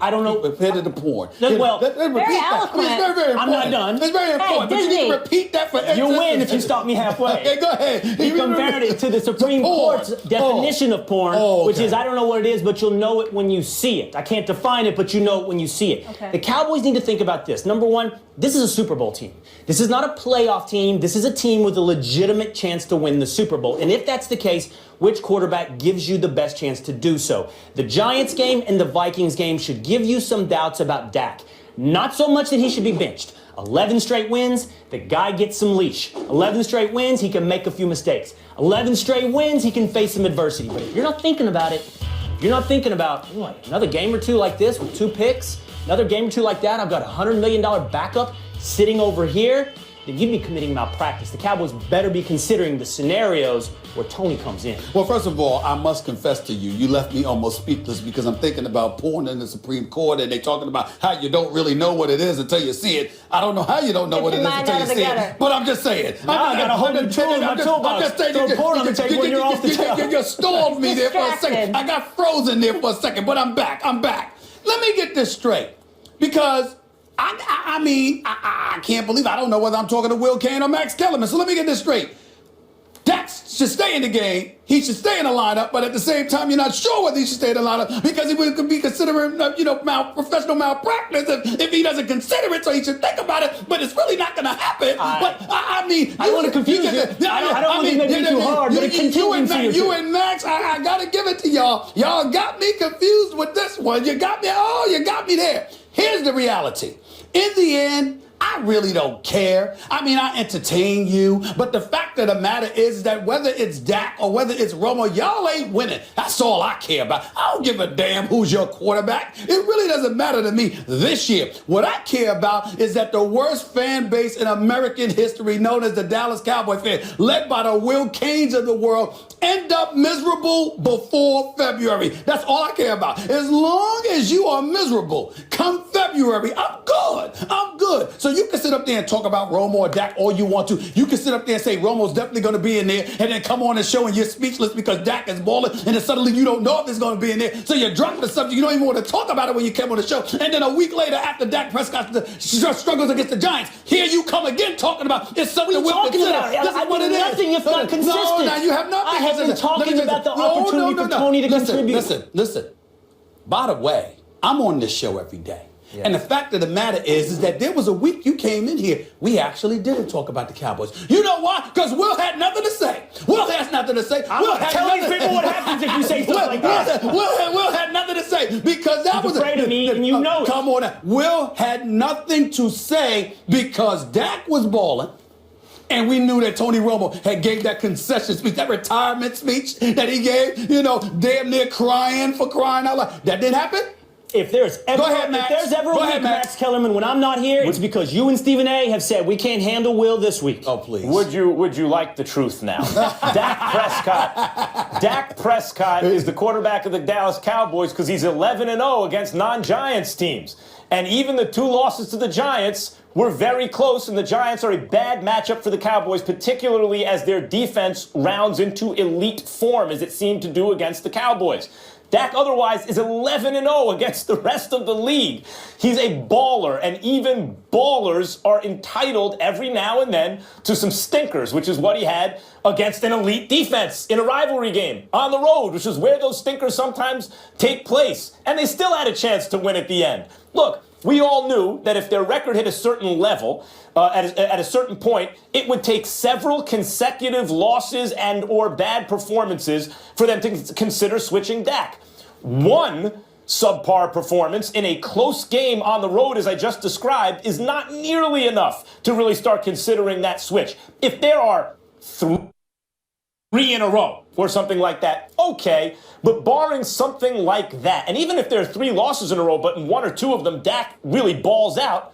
I don't know. Compared it to porn. Well, very eloquent. It's very important. I'm not done. It's very important. But you need to repeat that for You win if you stop me halfway. Okay, go ahead. He compared it to the Supreme Court's definition of porn, which is, I don't know what it is, but you'll know it when you see it. I can't define it, but you know it when you see it. Okay. The Cowboys need to think about this. Number one, this is a Super Bowl team. This is not a playoff team. This is a team with a legitimate chance to win the Super Bowl. And if that's the case, which quarterback gives you the best chance to do so? The Giants game and the Vikings game should give you some doubts about Dak. Not so much that he should be benched. 11 straight wins, the guy gets some leash. 11 straight wins, he can make a few mistakes. 11 straight wins, he can face some adversity. But if you're not thinking about it, you're not thinking about another game or two like this with 2 picks, another game or two like that, I've got a $100 million backup sitting over here, then you'd be committing malpractice. The Cowboys better be considering the scenarios where Tony comes in. Well, first of all, I must confess to you, you left me almost speechless because I'm thinking about porn in the Supreme Court and they talking about how you don't really know what it is until you see it. I don't know how you don't know what it is until you see it. But I'm just saying. Now I got a whole new tool in my toolbox. Throw porn on the table when you're off the top. You stalled me there for a second. I got frozen there for a second, but I'm back. Let me get this straight. Because I can't believe I don't know whether I'm talking to Will Kane or Max Kellerman. So let me get this straight. Dax should stay in the game. He should stay in the lineup, but at the same time, you're not sure whether he should stay in the lineup because he would be considering, professional malpractice if he doesn't consider it. So he should think about it, but it's really not going to happen. I want to confuse you. I don't want to make it too hard, but you and Max, I got to give it to y'all. Y'all got me confused with this one. You got me there. Here's the reality. in the end, I really don't care. I mean, I entertain you, but the fact of the matter is that whether it's Dak or whether it's Romo, y'all ain't winning. That's all I care about. I don't give a damn who's your quarterback. It really doesn't matter to me this year. What I care about is that the worst fan base in American history, known as the Dallas Cowboys fan, led by the Will Canes of the world, end up miserable before February. That's all I care about. As long as you are miserable come February, I'm good. I'm good. So you can sit up there and talk about Romo or Dak all you want to. You can sit up there and say Romo's definitely going to be in there, and then come on the show and you're speechless because Dak is balling, and then suddenly you don't know if it's going to be in there. So you're dropping the subject. You don't even want to talk about it when you come on the show. And then a week later, after Dak Prescott struggles against the Giants, here you come again talking about it's something we'll consider. This is what it is. Nothing if not consistent. No, you have nothing. I have been talking about the opportunity for Tony to contribute. Listen. By the way, I'm on this show every day. Yeah. And the fact of the matter is that there was a week you came in here, we actually didn't talk about the Cowboys. You know why? Because Will had nothing to say. Will has nothing to say. I'm not telling people what happens if you say stuff like that. Will had nothing to say because that was afraid of me, and you know it. Come on now. Will had nothing to say because Dak was balling. And we knew that Tony Romo had gave that concession speech, that retirement speech that he gave, damn near crying for crying out loud. That didn't happen? If there's ever a week, Max Kellerman, when I'm not here, it's because you and Stephen A. have said we can't handle Will this week. Oh, please. Would you like the truth now? Dak Prescott is the quarterback of the Dallas Cowboys because he's 11-0 against non-Giants teams. And even the 2 losses to the Giants were very close, and the Giants are a bad matchup for the Cowboys, particularly as their defense rounds into elite form, as it seemed to do against the Cowboys. Dak otherwise is 11-0 against the rest of the league. He's a baller, and even ballers are entitled every now and then to some stinkers, which is what he had against an elite defense in a rivalry game on the road, which is where those stinkers sometimes take place. And they still had a chance to win at the end. Look, we all knew that if their record hit a certain level, at a certain point, it would take several consecutive losses and or bad performances for them to consider switching Dak. One subpar performance in a close game on the road, as I just described, is not nearly enough to really start considering that switch. If there are 3 in a row or something like that, okay. But barring something like that, and even if there are 3 losses in a row, but in 1 or 2 of them, Dak really balls out,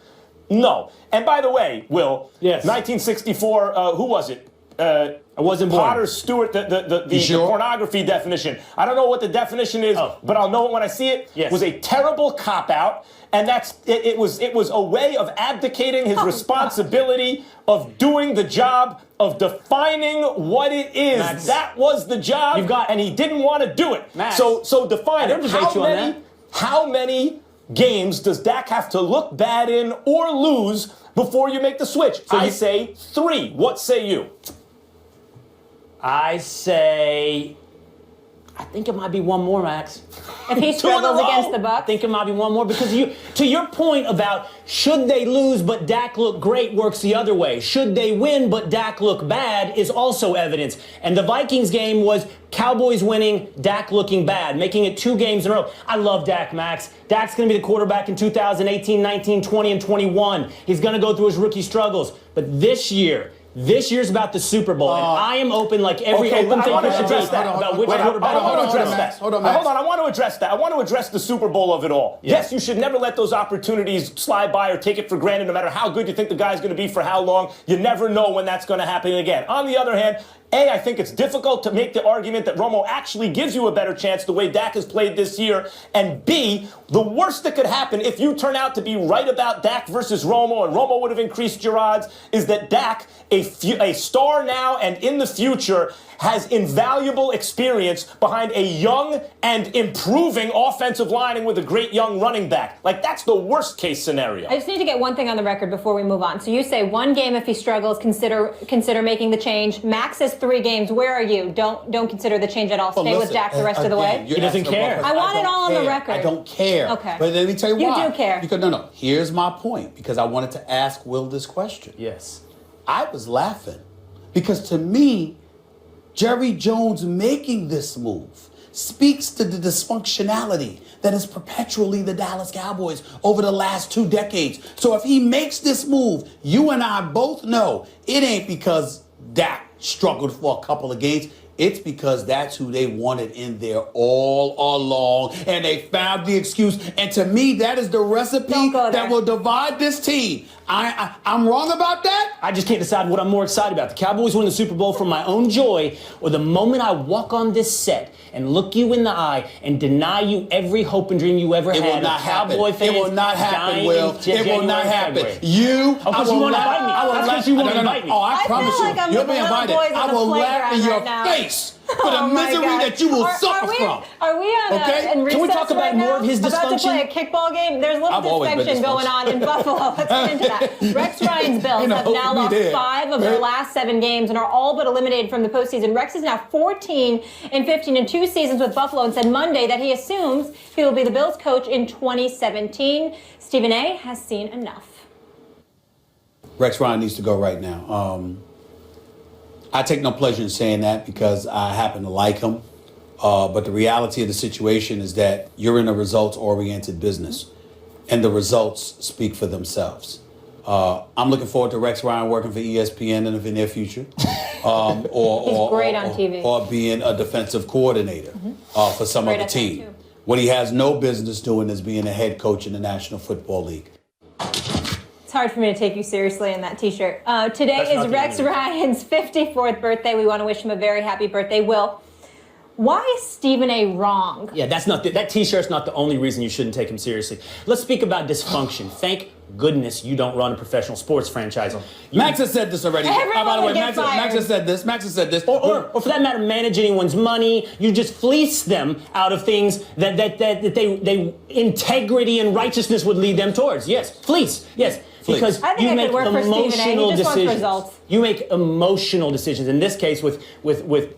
no. And by the way, Will, yes. 1964, who was it? I wasn't born. Potter Stewart, the pornography definition. I don't know what the definition is, but I'll know it when I see it. Yes. Was a terrible cop-out, and it was a way of abdicating his responsibility of doing the job of defining what it is. Max, that was the job, and he didn't want to do it. Max, so define it. How many games does Dak have to look bad in or lose before you make the switch? So I say 3. What say you? I say, I think it might be 1 more, Max. If he struggles against the Bucs? I think it might be 1 more because to your point about should they lose but Dak look great works the other way. Should they win but Dak look bad is also evidence. And the Vikings game was Cowboys winning, Dak looking bad, making it 2 games in a row. I love Dak, Max. Dak's going to be the quarterback in 2018, 19, 20, and 21. He's going to go through his rookie struggles. But this year's about the Super Bowl, and I am open like every open thing there should be about which quarterback. I want to address that. Hold on, I want to address that. I want to address the Super Bowl of it all. Yes, you should never let those opportunities slide by or take it for granted, no matter how good you think the guy's going to be for how long. You never know when that's going to happen again. On the other hand, I think it's difficult to make the argument that Romo actually gives you a better chance the way Dak has played this year. And B, the worst that could happen if you turn out to be right about Dak versus Romo, and Romo would have increased your odds, is that Dak, a star now and in the future, has invaluable experience behind a young and improving offensive line and with a great young running back. Like, that's the worst case scenario. I just need to get one thing on the record before we move on. So you say 1 game if he struggles, consider making the change. Max says 3 games. Where are you? Don't consider the change at all. Stay with Dak the rest of the way. He doesn't care. I want it all on the record. I don't care. Okay. But let me tell you why. You do care. Because no. Here's my point. Because I wanted to ask Will this question. Yes. I was laughing because to me, Jerry Jones making this move speaks to the dysfunctionality that is perpetually the Dallas Cowboys over the last 2 decades. So if he makes this move, you and I both know it ain't because Dak struggled for a couple of games. It's because that's who they wanted in there all along, and they found the excuse. And to me, that is the recipe that will divide this team. I'm wrong about that? I just can't decide what I'm more excited about. The Cowboys win the Super Bowl for my own joy, or the moment I walk on this set and look you in the eye and deny you every hope and dream you ever had. It will not happen. It will not happen, Will. It will not happen. You, I will won't invite me. That's you won't invite me. Oh, I promise feel like you. I'm You'll with be the little invited. boys I on the will laugh in playground your right now. face for the Oh my misery God. that you will suffer from. Are we on Okay? in recess Can we talk about right more now? of his About to dysfunction? play a kickball game? There's a I've little always been dysfunction going on in Buffalo. Let's get into that. Rex Ryan's Bills have now lost 5 of their last 7 games and are all but eliminated from the postseason. Rex is now 14-15 in 2 seasons with Buffalo and said Monday that he assumes he will be the Bills coach in 2017. Stephen A. has seen enough. Rex Ryan needs to go right now. I take no pleasure in saying that because I happen to like him. But the reality of the situation is that you're in a results-oriented business, and the results speak for themselves. I'm looking forward to Rex Ryan working for ESPN in the near future, or great on TV. or being a defensive coordinator for some other team. What he has no business doing is being a head coach in the National Football League. It's hard for me to take you seriously in that T-shirt. Today is Rex Ryan's 54th birthday. We want to wish him a very happy birthday. Will, why is Stephen A. wrong? Yeah, that T-shirt's not the only reason you shouldn't take him seriously. Let's speak about dysfunction. Thank goodness you don't run a professional sports franchise. Max has said this already. By the way, Max has said this. Max has said this. Or for that matter, manage anyone's money. You just fleece them out of things that they integrity and righteousness would lead them towards. Yes, fleece. Yes. Because I think you make emotional decisions. You make emotional decisions. In this case, with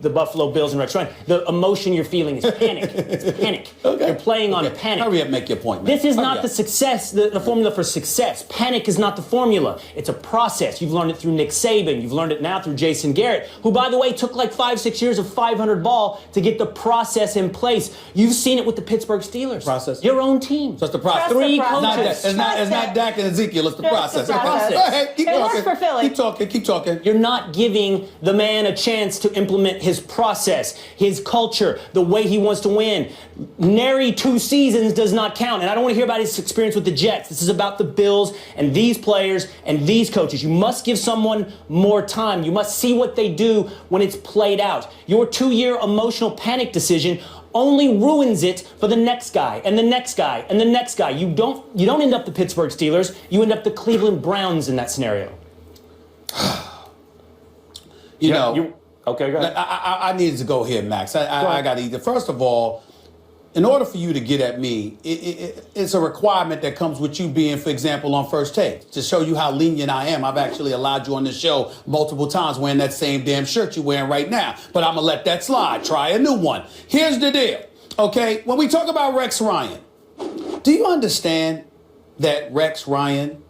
the Buffalo Bills and Rex Ryan, the emotion you're feeling is panic. It's panic. Okay. You're playing on panic. Hurry up, make your point, man. This is not the success, the formula for success. Panic is not the formula. It's a process. You've learned it through Nick Saban. You've learned it now through Jason Garrett, who, by the way, took like 5-6 years of 500 ball to get the process in place. You've seen it with the Pittsburgh Steelers. Process. Your own team. So it's the process. 3 coaches. It's not Dak and Ezekiel. It's the process. The process. Go ahead. Keep It talking. worked for Philly. Keep talking. You're not giving the man a chance to implement his process, his culture, the way he wants to win. Nary 2 seasons does not count. And I don't want to hear about his experience with the Jets. This is about the Bills and these players and these coaches. You must give someone more time. You must see what they do when it's played out. Your 2-year emotional panic decision only ruins it for the next guy and the next guy and the next guy. You don't end up the Pittsburgh Steelers. You end up the Cleveland Browns in that scenario. Okay, go ahead. I needed to go here, Max. I got to eat it. First of all, in order for you to get at me, it's a requirement that comes with you being, for example, on First Take. To show you how lenient I am, I've actually allowed you on this show multiple times wearing that same damn shirt you're wearing right now. But I'm going to let that slide. Try a new one. Here's the deal. Okay, when we talk about Rex Ryan, do you understand that Rex Ryan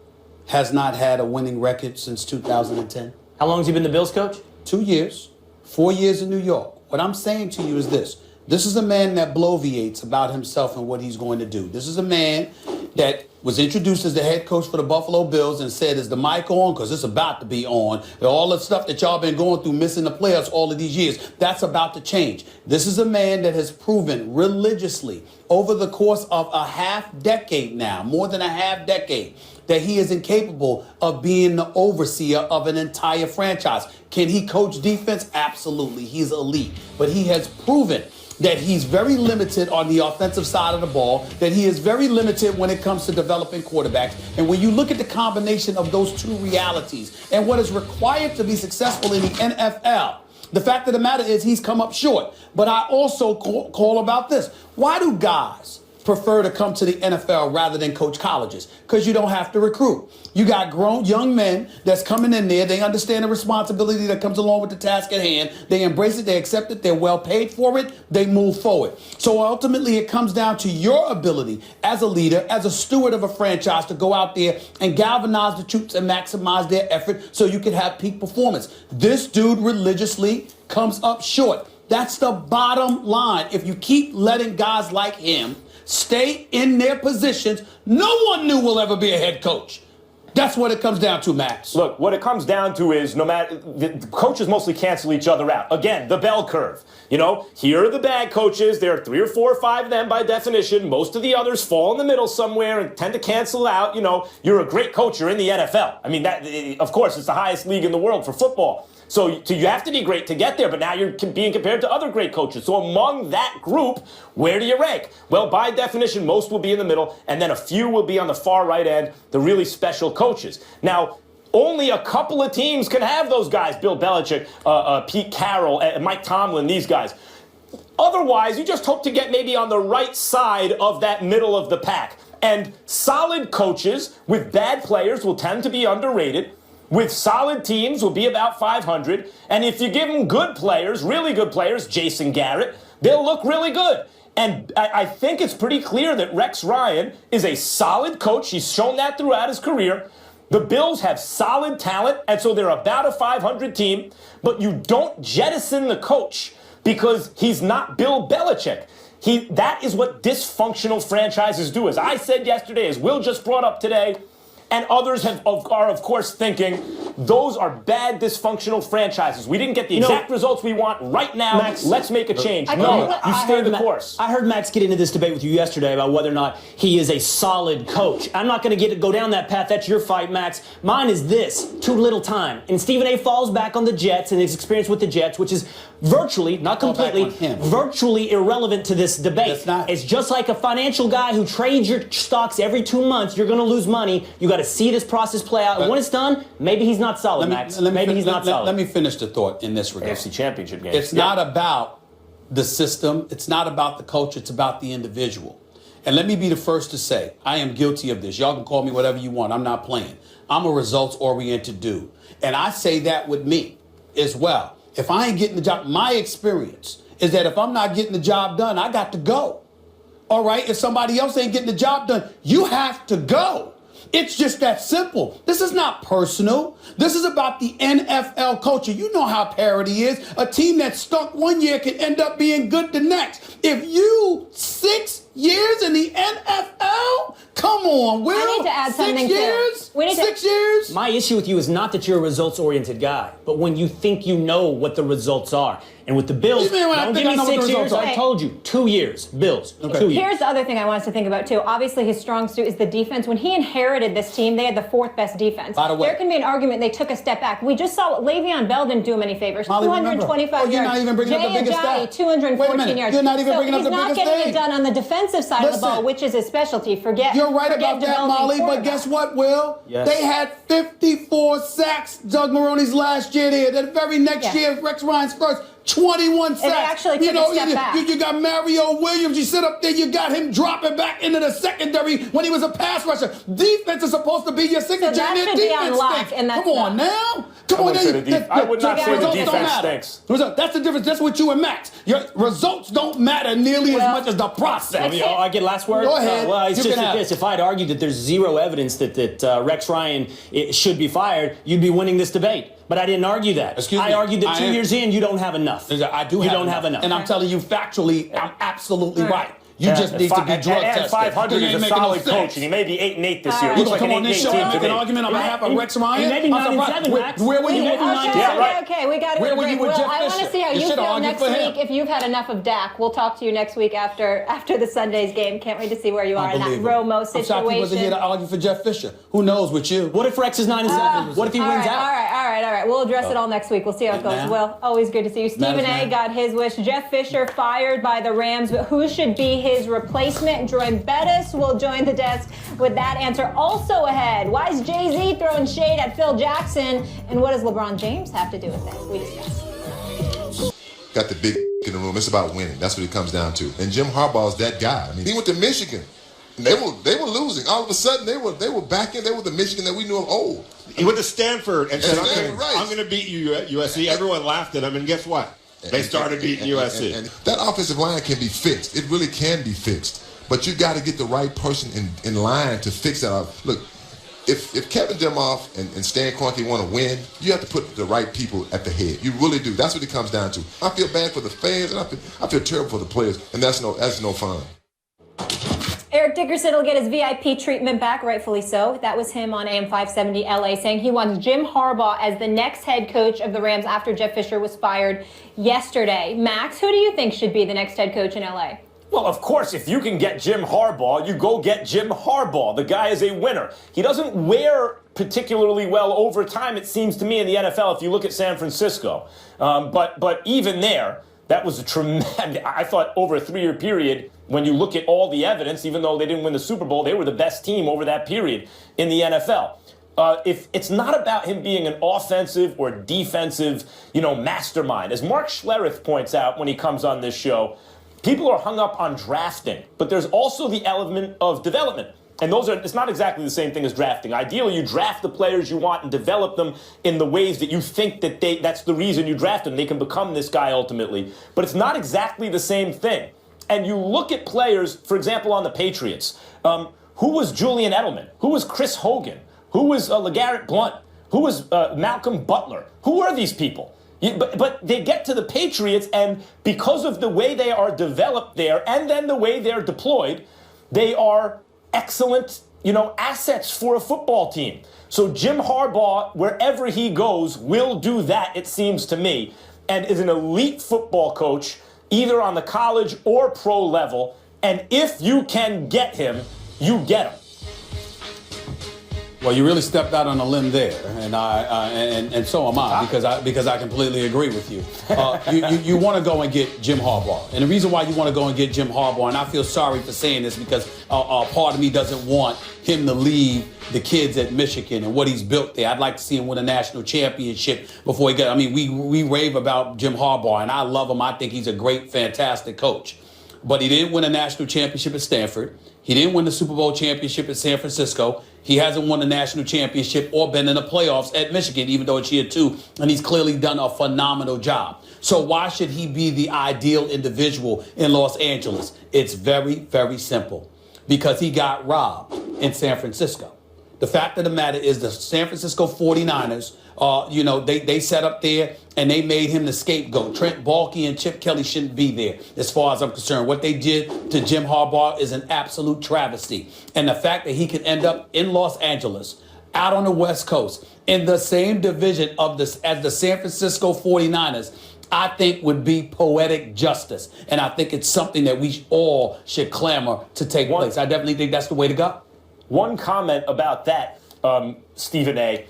has not had a winning record since 2010? How long has he been the Bills coach? 2 years, 4 years in New York. What I'm saying to you is this. This is a man that bloviates about himself and what he's going to do. This is a man that was introduced as the head coach for the Buffalo Bills and said, is the mic on? Because it's about to be on. All the stuff that y'all been going through, missing the playoffs all of these years, that's about to change. This is a man that has proven religiously over the course of a half-decade now, more than a half-decade, that he is incapable of being the overseer of an entire franchise. Can he coach defense? Absolutely. He's elite. But he has proven that he's very limited on the offensive side of the ball, that he is very limited when it comes to developing quarterbacks. And when you look at the combination of those two realities and what is required to be successful in the NFL, the fact of the matter is he's come up short. But I also call about this. Why do guys prefer to come to the NFL rather than coach colleges? Because you don't have to recruit. You got grown young men that's coming in there. They understand the responsibility that comes along with the task at hand. They embrace it. They accept it. They're well paid for it. They move forward. So ultimately, it comes down to your ability as a leader, as a steward of a franchise, to go out there and galvanize the troops and maximize their effort so you can have peak performance. This dude religiously comes up short. That's the bottom line. If you keep letting guys like him stay in their positions, no one new will ever be a head coach. That's what it comes down to, Max. Look, what it comes down to is no matter the coaches mostly cancel each other out. Again, the bell curve. You know, here are the bad coaches. There are 3 or 4 or 5 of them by definition. Most of the others fall in the middle somewhere and tend to cancel out. You know, you're a great coach. You're in the NFL. I mean, that of course, it's the highest league in the world for football. So you have to be great to get there, but now you're being compared to other great coaches. So among that group, where do you rank? Well, by definition, most will be in the middle, and then a few will be on the far right end, the really special coaches. Now, only a couple of teams can have those guys, Bill Belichick, Pete Carroll, Mike Tomlin, these guys. Otherwise, you just hope to get maybe on the right side of that middle of the pack. And solid coaches with bad players will tend to be underrated. With solid teams will be about 500. And if you give them good players, really good players, Jason Garrett, they'll look really good. And I think it's pretty clear that Rex Ryan is a solid coach. He's shown that throughout his career. The Bills have solid talent, and so they're about a 500 team. But you don't jettison the coach because he's not Bill Belichick. That is what dysfunctional franchises do. As I said yesterday, as Will just brought up today, and others are, of course, thinking those are bad, dysfunctional franchises. We didn't get the exact results we want right now. Max, let's make a change. No, you stay the course. I heard Max get into this debate with you yesterday about whether or not he is a solid coach. I'm not going to go down that path. That's your fight, Max. Mine is this: too little time. And Stephen A. falls back on the Jets and his experience with the Jets, which is virtually, not completely, virtually irrelevant to this debate. It's just like a financial guy who trades your stocks every 2 months. You're going to lose money. You got to see this process play out. And when it's done, maybe he's not solid, Max. Maybe he's not solid. Let me finish the thought in this regard. AFC Championship game. It's not about the system. It's not about the coach. It's about the individual. And let me be the first to say, I am guilty of this. Y'all can call me whatever you want. I'm not playing. I'm a results-oriented dude. And I say that with me as well. If I ain't getting the job, my experience is that if I'm not getting the job done, I got to go. All right? If somebody else ain't getting the job done, you have to go. It's just that simple. This is not personal. This is about the NFL culture. You know how parity is. A team that stunk one year can end up being good the next. If you 6 years in the NFL, come on, Will. I need to add something 6 years? We need 6 years? My issue with you is not that you're a results-oriented guy, but when you think you know what the results are. And with the Bills, don't give me 6 years. I told you, 2 years. Bills, 2 years. Here's the other thing I want us to think about, too. Obviously, his strong suit is the defense. When he inherited this team, they had the 4th best defense. By the way, there can be an argument they took a step back. We just saw Le'Veon Bell didn't do him any favors. 225 yards. You're not even bringing up the biggest stat. 214 yards. You're not even bringing up the biggest thing. He's not getting it done on the defensive side of the ball, which is his specialty. You're right about that, Molly, but guess what, Will? Yes. They had 54 sacks Doug Maroney's last year there. The very next year, Rex Ryan's first. 21 sacks. And they actually took a step back. You got Mario Williams. You sit up there, you got him dropping back into the secondary when he was a pass rusher. Defense is supposed to be your signature. So that should be unlocked, and that's Come on now. Come on now. I would not say the defense stinks. That's the difference. That's what you and Max. Your results don't matter nearly as much as the process. I get last word? Go ahead. Well, it's just this. If I'd argued that there's zero evidence that Rex Ryan should be fired, you'd be winning this debate. But I didn't argue that. I argued that 2 years in, you don't have enough. I do. You don't have enough. And I'm telling you factually, I'm absolutely right. You just need to be drug tested. And 500 is a solid coach, and he may be 8-8 this year. You're going to come on this show and make an argument on behalf of Rex Ryan? He may be 9-7, Max. Where were you? Okay, we got to Where were you with Jeff I want to see how you feel next week. If you've had enough of Dak, we'll talk to you next week after the Sunday's game. Can't wait to see where you are in that Romo situation. I'm shocked he wasn't here to argue for Jeff Fisher. Who knows with you? What if Rex is 9-7? What if he wins out? All right. We'll address it all next week. We'll see how it goes. Will, always good to see you. Stephen A. got his wish. Jeff Fisher fired by the Rams, but who should be his replacement? Jordan Bettis will join the desk with that answer. Also ahead, why is Jay-Z throwing shade at Phil Jackson? And what does LeBron James have to do with it? We discuss. Got the big in the room. It's about winning. That's what it comes down to. And Jim Harbaugh's that guy. I mean, he went to Michigan. They were losing. All of a sudden, they were back in. They were the Michigan that we knew of old. He went to Stanford and said, I'm going to beat you at USC. Everyone laughed at him, and guess what? They started beating USC. And that offensive line can be fixed. It really can be fixed. But you got to get the right person in line to fix that. Look, if Kevin Demoff and Stan Kroenke want to win, you have to put the right people at the head. You really do. That's what it comes down to. I feel bad for the fans, and I feel terrible for the players, and that's no fun. Eric Dickerson will get his VIP treatment back, rightfully so. That was him on AM 570 LA saying he wants Jim Harbaugh as the next head coach of the Rams after Jeff Fisher was fired yesterday. Max, who do you think should be the next head coach in LA? Well, of course, if you can get Jim Harbaugh, you go get Jim Harbaugh. The guy is a winner. He doesn't wear particularly well over time, it seems to me, in the NFL if you look at San Francisco. But even there, that was a tremendous, I thought over a 3-year period, when you look at all the evidence, even though they didn't win the Super Bowl, they were the best team over that period in the NFL. If it's not about him being an offensive or defensive, mastermind. As Mark Schlereth points out when he comes on this show, people are hung up on drafting, but there's also the element of development. And it's not exactly the same thing as drafting. Ideally, you draft the players you want and develop them in the ways that you think that's the reason you draft them. They can become this guy ultimately. But it's not exactly the same thing. And you look at players, for example, on the Patriots. Who was Julian Edelman? Who was Chris Hogan? Who was LeGarrette Blount? Who was Malcolm Butler? Who are these people? But they get to the Patriots, and because of the way they are developed there and then the way they're deployed, they are excellent, assets for a football team. So Jim Harbaugh, wherever he goes, will do that, it seems to me, and is an elite football coach, either on the college or pro level. And if you can get him, you get him. Well, you really stepped out on a limb there, and so am I, because I completely agree with you. You want to go and get Jim Harbaugh, and the reason why you want to go and get Jim Harbaugh, and I feel sorry for saying this because part of me doesn't want him to leave the kids at Michigan and what he's built there. I'd like to see him win a national championship before he gets. I mean, we rave about Jim Harbaugh, and I love him. I think he's a great, fantastic coach, but he didn't win a national championship at Stanford. He didn't win the Super Bowl championship at San Francisco. He hasn't won the national championship or been in the playoffs at Michigan, even though it's year 2, and he's clearly done a phenomenal job. So why should he be the ideal individual in Los Angeles? It's very, very simple. Because he got robbed in San Francisco. The fact of the matter is the San Francisco 49ers, they sat up there and they made him the scapegoat. Trent Baalke and Chip Kelly shouldn't be there, as far as I'm concerned. What they did to Jim Harbaugh is an absolute travesty. And the fact that he could end up in Los Angeles, out on the West Coast, in the same division as the San Francisco 49ers, I think would be poetic justice. And I think it's something that we all should clamor to take place. I definitely think that's the way to go. One comment about that, Stephen A.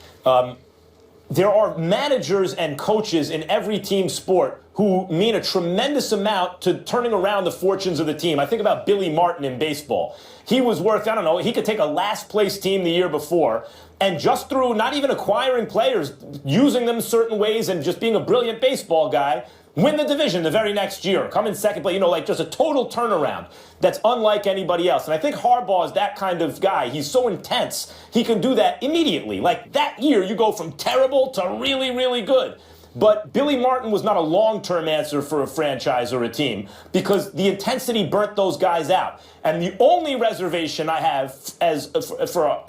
There are managers and coaches in every team sport who mean a tremendous amount to turning around the fortunes of the team. I think about Billy Martin in baseball. He was worth, he could take a last place team the year before, and just through not even acquiring players, using them certain ways and just being a brilliant baseball guy, win the division the very next year, come in second place, just a total turnaround that's unlike anybody else. And I think Harbaugh is that kind of guy. He's so intense, he can do that immediately. Like that year, you go from terrible to really, really good. But Billy Martin was not a long-term answer for a franchise or a team because the intensity burnt those guys out. And the only reservation I have for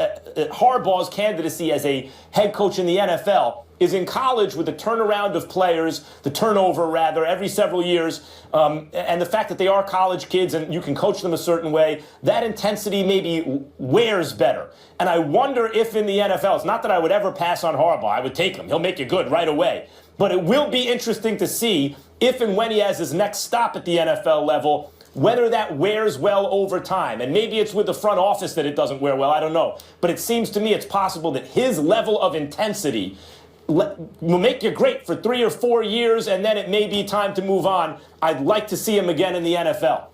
Harbaugh's candidacy as a head coach in the NFL is in college with the turnaround of players, the turnover rather, every several years, and the fact that they are college kids and you can coach them a certain way, that intensity maybe wears better. And I wonder if in the NFL, it's not that I would ever pass on Harbaugh, I would take him, he'll make you good right away. But it will be interesting to see if and when he has his next stop at the NFL level, whether that wears well over time. And maybe it's with the front office that it doesn't wear well, I don't know. But it seems to me it's possible that his level of intensity will make you great for 3 or 4 years, and then it may be time to move on. I'd like to see him again in the NFL.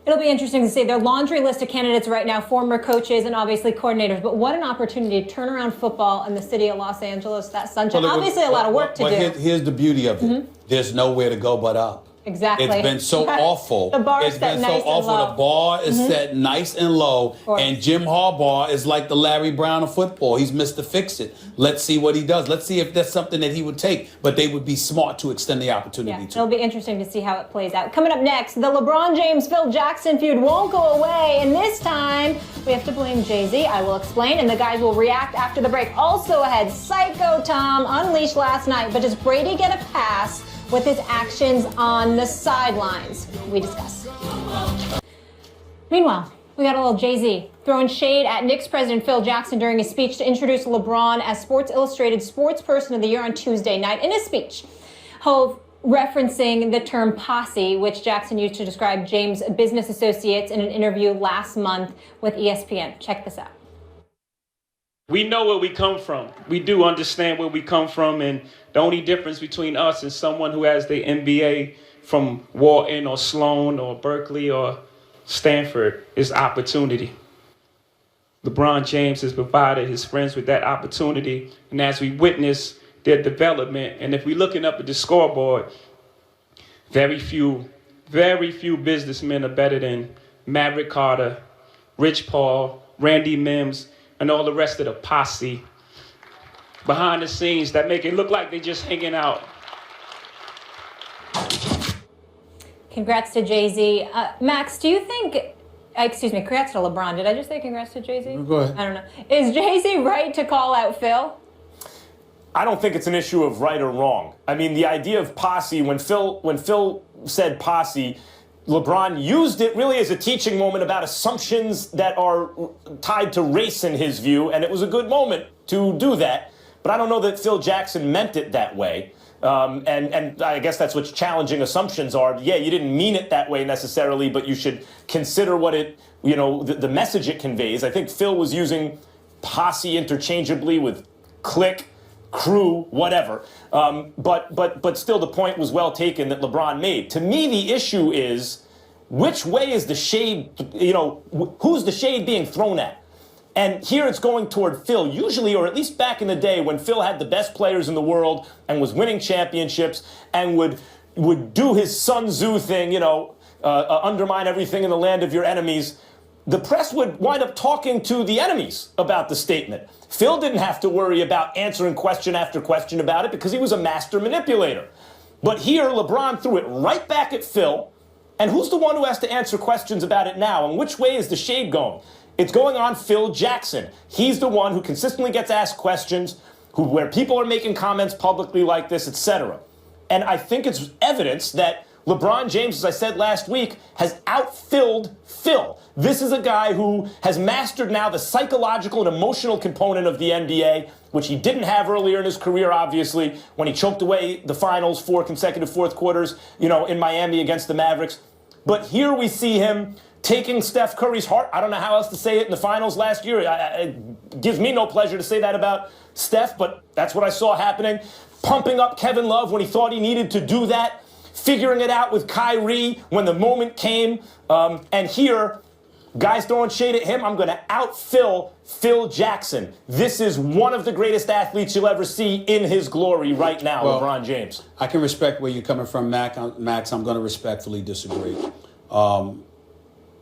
It'll be interesting to see their laundry list of candidates right now, former coaches and obviously coordinators. But what an opportunity to turn around football in the city of Los Angeles, that sunshine. Obviously a lot of work to do. Here's the beauty of it. There's nowhere to go but up. Exactly. It's been so awful. The bar is It's set been nice so awful. and low. The bar is set nice and low, and Jim Harbaugh is like the Larry Brown of football. He's Mr. Fix-It. Let's see what he does. Let's see if that's something that he would take, but they would be smart to extend the opportunity to. It'll be interesting to see how it plays out. Coming up next, the LeBron James-Phil Jackson feud won't go away, and this time we have to blame Jay-Z. I will explain, and the guys will react after the break. Also ahead, Psycho Tom unleashed last night, but does Brady get a pass with his actions on the sidelines? We discuss. Meanwhile, we got a little Jay-Z throwing shade at Knicks president Phil Jackson during his speech to introduce LeBron as Sports Illustrated Sports Person of the Year on Tuesday night. In his speech, Hove referencing the term posse, which Jackson used to describe James' business associates in an interview last month with ESPN. Check this out. We know where we come from. We do understand where we come from, and the only difference between us and someone who has the MBA from Wharton or Sloan or Berkeley or Stanford is opportunity. LeBron James has provided his friends with that opportunity, and as we witness their development, and if we're looking up at the scoreboard, very few businessmen are better than Maverick Carter, Rich Paul, Randy Mims, and all the rest of the posse behind the scenes that make it look like they're just hanging out. Congrats to Jay-Z. Max, do you think, congrats to LeBron. Did I just say congrats to Jay-Z? Go ahead. I don't know. Is Jay-Z right to call out Phil? I don't think it's an issue of right or wrong. I mean, the idea of posse, when Phil said posse, LeBron used it really as a teaching moment about assumptions that are tied to race in his view, and it was a good moment to do that. But I don't know that Phil Jackson meant it that way. And I guess that's what challenging assumptions are. Yeah, you didn't mean it that way necessarily, but you should consider what it, the message it conveys. I think Phil was using posse interchangeably with clique, crew, whatever. But still the point was well taken that LeBron made. To me, the issue is which way is the shade, who's the shade being thrown at? And here it's going toward Phil, usually, or at least back in the day when Phil had the best players in the world and was winning championships and would do his Sun Tzu thing, undermine everything in the land of your enemies. The press would wind up talking to the enemies about the statement. Phil didn't have to worry about answering question after question about it because he was a master manipulator. But here, LeBron threw it right back at Phil. And who's the one who has to answer questions about it now? And which way is the shade going? It's going on Phil Jackson. He's the one who consistently gets asked questions, where people are making comments publicly like this, etc. And I think it's evidence that LeBron James, as I said last week, has outfilled Phil. This is a guy who has mastered now the psychological and emotional component of the NBA, which he didn't have earlier in his career, obviously, when he choked away the finals 4 consecutive fourth quarters, in Miami against the Mavericks. But here we see him taking Steph Curry's heart. I don't know how else to say it in the finals last year. It gives me no pleasure to say that about Steph, but that's what I saw happening. Pumping up Kevin Love when he thought he needed to do that. Figuring it out with Kyrie when the moment came. And here, guys throwing shade at him. I'm going to outfill Phil Jackson. This is one of the greatest athletes you'll ever see in his glory right now, LeBron James. I can respect where you're coming from, Max. I'm going to respectfully disagree.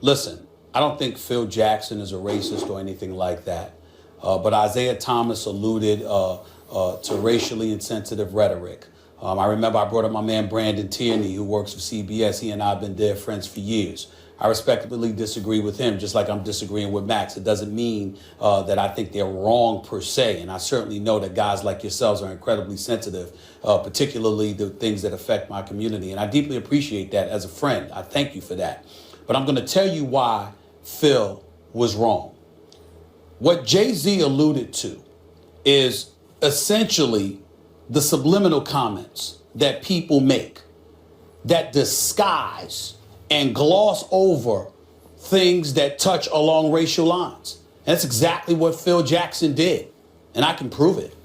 Listen, I don't think Phil Jackson is a racist or anything like that. But Isaiah Thomas alluded to racially insensitive rhetoric. I remember I brought up my man Brandon Tierney, who works for CBS. He and I have been dear friends for years. I respectfully disagree with him, just like I'm disagreeing with Max. It doesn't mean that I think they're wrong per se. And I certainly know that guys like yourselves are incredibly sensitive, particularly the things that affect my community. And I deeply appreciate that as a friend. I thank you for that. But I'm going to tell you why Phil was wrong. What Jay-Z alluded to is essentially the subliminal comments that people make that disguise and gloss over things that touch along racial lines. And that's exactly what Phil Jackson did. And I can prove it.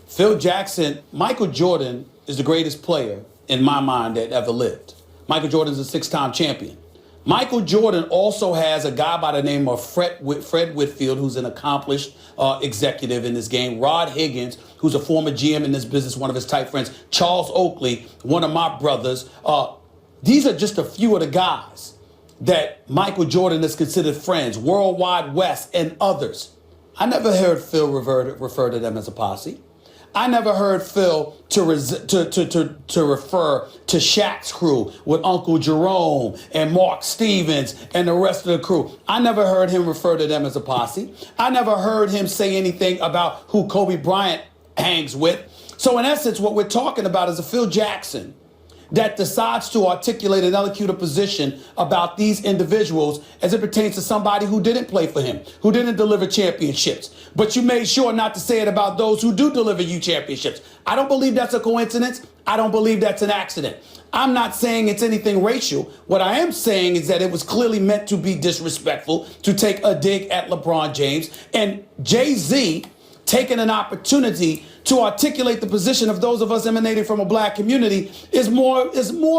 Phil Jackson, Michael Jordan is the greatest player in my mind that ever lived. Michael Jordan's a 6-time champion. Michael Jordan also has a guy by the name of Fred Whitfield, who's an accomplished executive in this game. Rod Higgins, who's a former GM in this business, one of his tight friends. Charles Oakley, one of my brothers. these are just a few of the guys that Michael Jordan has considered friends, Worldwide West and others. I never heard Phil refer to them as a posse. I never heard Phil to refer to Shaq's crew with Uncle Jerome and Mark Stevens and the rest of the crew. I never heard him refer to them as a posse. I never heard him say anything about who Kobe Bryant hangs with. So in essence, what we're talking about is a Phil Jackson that decides to articulate and elocute a position about these individuals as it pertains to somebody who didn't play for him, who didn't deliver championships. But you made sure not to say it about those who do deliver you championships. I don't believe that's a coincidence. I don't believe that's an accident. I'm not saying it's anything racial. What I am saying is that it was clearly meant to be disrespectful, to take a dig at LeBron James. And Jay-Z taking an opportunity to articulate the position of those of us emanating from a black community is more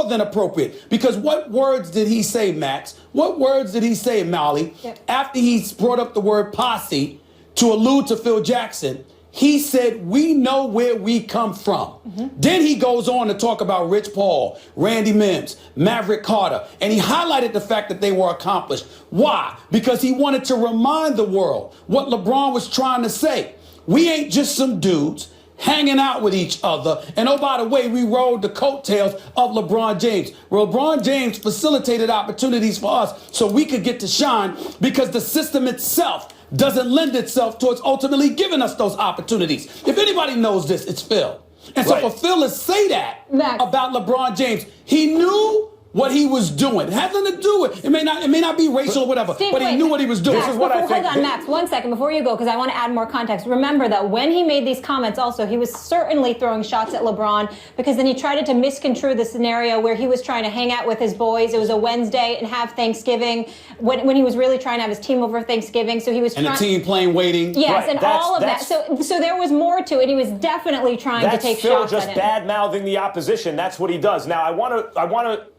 than appropriate. Because what words did he say, Max? What words did he say, Molly? Yep. After he brought up the word posse to allude to Phil Jackson, he said, we know where we come from. Mm-hmm. Then he goes on to talk about Rich Paul, Randy Mims, Maverick Carter, and he highlighted the fact that they were accomplished. Why? Because he wanted to remind the world what LeBron was trying to say. We ain't just some dudes hanging out with each other. And oh, by the way, we rode the coattails of LeBron James. LeBron James facilitated opportunities for us so we could get to shine because the system itself doesn't lend itself towards ultimately giving us those opportunities. If anybody knows this, it's Phil. And so for Phil to say that about LeBron James, he knew what he was doing. It had nothing to do with it. It may not be racial or whatever, but he knew what he was doing. Max, this is what I think. Hold on, Max, 1 second before you go, because I want to add more context. Remember that when he made these comments also, he was certainly throwing shots at LeBron because then he tried to misconstrue the scenario where he was trying to hang out with his boys. It was a Wednesday and have Thanksgiving when he was really trying to have his team over Thanksgiving. So he was and the team playing waiting. Yes, right, and all of that. So there was more to it. He was definitely trying to take shots at him. That's Phil just bad-mouthing the opposition. That's what he does. Now, I want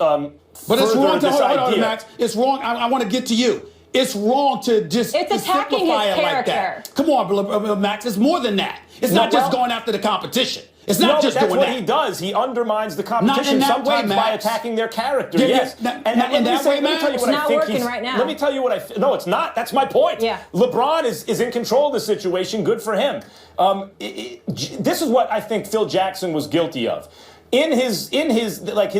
to but it's wrong to hold on, Max. It's wrong. I want to get to you. It's wrong to just attacking simplify his it like that. Come on, Max. It's more than that. It's not just going after the competition. It's not just doing that. That's what he does. He undermines the competition sometimes by attacking their character. Yes. Let me tell you what I think right now. Let me tell you what I think. No, it's not. That's my point. Yeah. LeBron is in control of the situation. Good for him. This is what I think Phil Jackson was guilty of. In his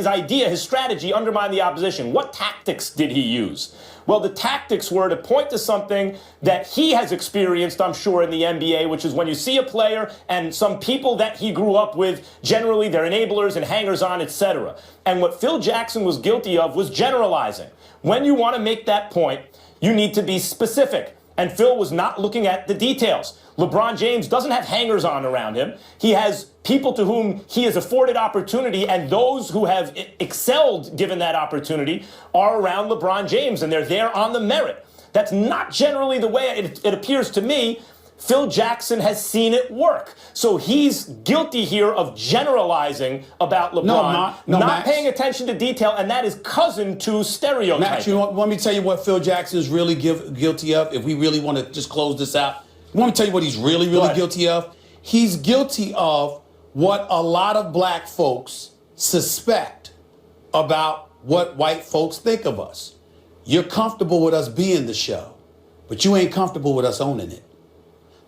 idea, his strategy, undermine the opposition. What tactics did he use? Well, the tactics were to point to something that he has experienced, I'm sure, in the NBA, which is when you see a player and some people that he grew up with, generally they're enablers and hangers-on, etc. And what Phil Jackson was guilty of was generalizing. When you want to make that point, you need to be specific. And Phil was not looking at the details. LeBron James doesn't have hangers-on around him. He has people to whom he has afforded opportunity, and those who have excelled given that opportunity are around LeBron James, and they're there on the merit. That's not generally the way it appears to me. Phil Jackson has seen it work. So he's guilty here of generalizing about LeBron, not paying attention to detail, and that is cousin to stereotyping. Max, you want me to tell you what Phil Jackson is really guilty of, if we really want to just close this out? You want me to tell you what he's really guilty of? He's guilty of what a lot of black folks suspect about what white folks think of us. You're comfortable with us being the show, but you ain't comfortable with us owning it.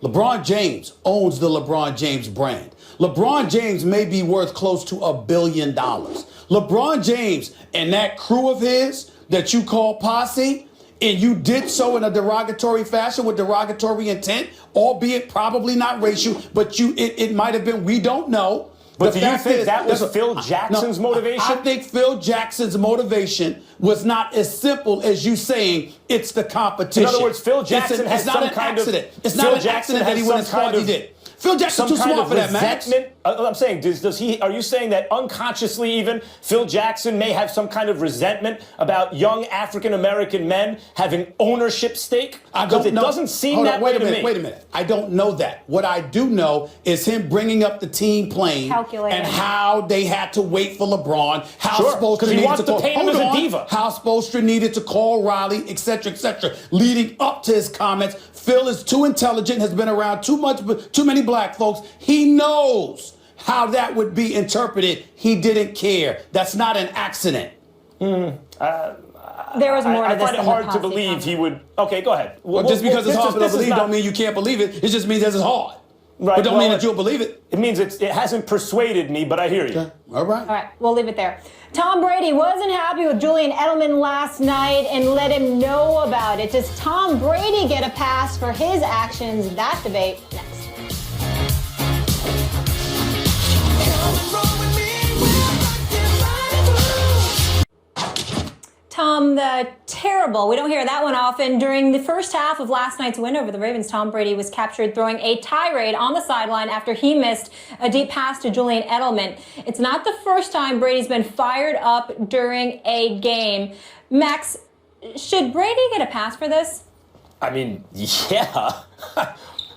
LeBron James owns the LeBron James brand. LeBron James may be worth close to $1 billion. LeBron James and that crew of his that you call posse, and you did so in a derogatory fashion with derogatory intent, albeit probably not racial, but it might have been, we don't know. But do you think that was Phil Jackson's motivation? I think Phil Jackson's motivation was not as simple as you saying it's the competition. In other words, Phil Jackson has some kind of... It's not an accident that he went as far as he did. Phil Jackson's too smart for that, Max. I'm saying, are you saying that unconsciously even Phil Jackson may have some kind of resentment about young African-American men having ownership stake? Because it doesn't seem that way to me. Wait a minute. I don't know that. What I do know is him bringing up the team plane and how they had to wait for LeBron, how Spoelstra needed to call. Hold on. Diva. How Spoelstra needed to call Riley, etc., leading up to his comments. Phil is too intelligent, has been around too many black folks. He knows how that would be interpreted. He didn't care. That's not an accident. There was more to this. I find it hard to believe he would. Okay, go ahead. Well, just because it's hard to believe don't mean you can't believe it. It just means that it's hard. Right. But don't mean that you'll believe it. It means it hasn't persuaded me, but I hear you. Okay. All right. All right, we'll leave it there. Tom Brady wasn't happy with Julian Edelman last night and let him know about it. Does Tom Brady get a pass for his actions? That debate next. Tom, the terrible, we don't hear that one often. During the first half of last night's win over the Ravens, Tom Brady was captured throwing a tirade on the sideline after he missed a deep pass to Julian Edelman. It's not the first time Brady's been fired up during a game. Max, should Brady get a pass for this? I mean, yeah.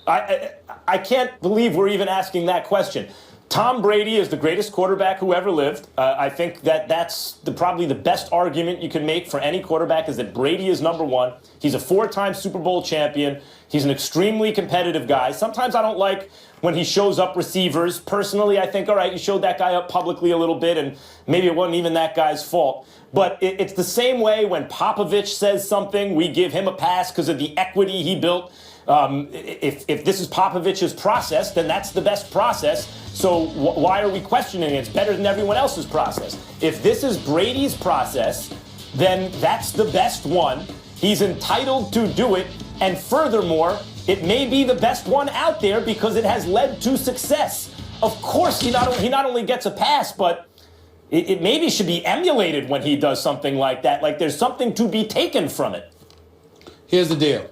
I can't believe we're even asking that question. Tom Brady is the greatest quarterback who ever lived. I think that's probably the best argument you can make for any quarterback is that Brady is number one. He's a 4-time Super Bowl champion. He's an extremely competitive guy. Sometimes I don't like when he shows up receivers. Personally, I think, all right, you showed that guy up publicly a little bit, and maybe it wasn't even that guy's fault. But it's the same way when Popovich says something, we give him a pass because of the equity he built. If this is Popovich's process, then that's the best process. So why are we questioning it? It's better than everyone else's process. If this is Brady's process, then that's the best one. He's entitled to do it. And furthermore, it may be the best one out there because it has led to success. Of course, he not only gets a pass, but it maybe should be emulated when he does something like that. Like there's something to be taken from it. Here's the deal.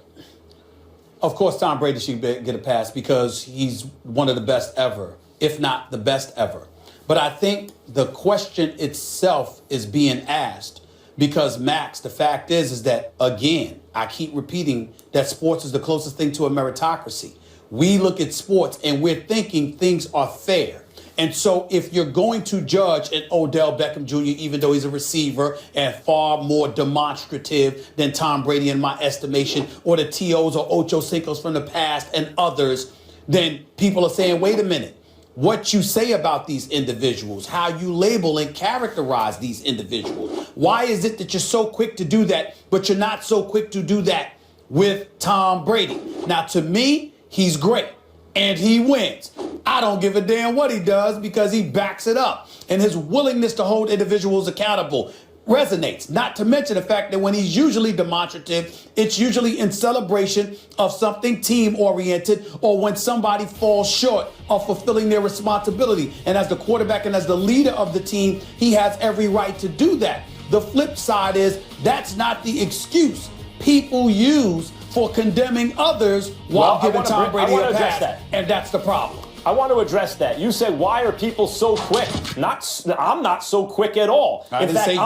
Of course, Tom Brady should get a pass because he's one of the best ever, if not the best ever. But I think the question itself is being asked because, Max, the fact is that, again, I keep repeating that sports is the closest thing to a meritocracy. We look at sports and we're thinking things are fair. And so if you're going to judge an Odell Beckham Jr., even though he's a receiver and far more demonstrative than Tom Brady in my estimation, or the T.O.s or Ocho Cincos from the past and others, then people are saying, wait a minute, what you say about these individuals, how you label and characterize these individuals. Why is it that you're so quick to do that, but you're not so quick to do that with Tom Brady? Now, to me, he's great. And he wins. I don't give a damn what he does because he backs it up. And his willingness to hold individuals accountable resonates. Not to mention the fact that when he's usually demonstrative, it's usually in celebration of something team-oriented or when somebody falls short of fulfilling their responsibility. And as the quarterback and as the leader of the team, he has every right to do that. The flip side is that's not the excuse people use for condemning others while giving Tom Brady a pass, and that's the problem. I want to address that. You said, why are people so quick? I'm not so quick at all. In fact,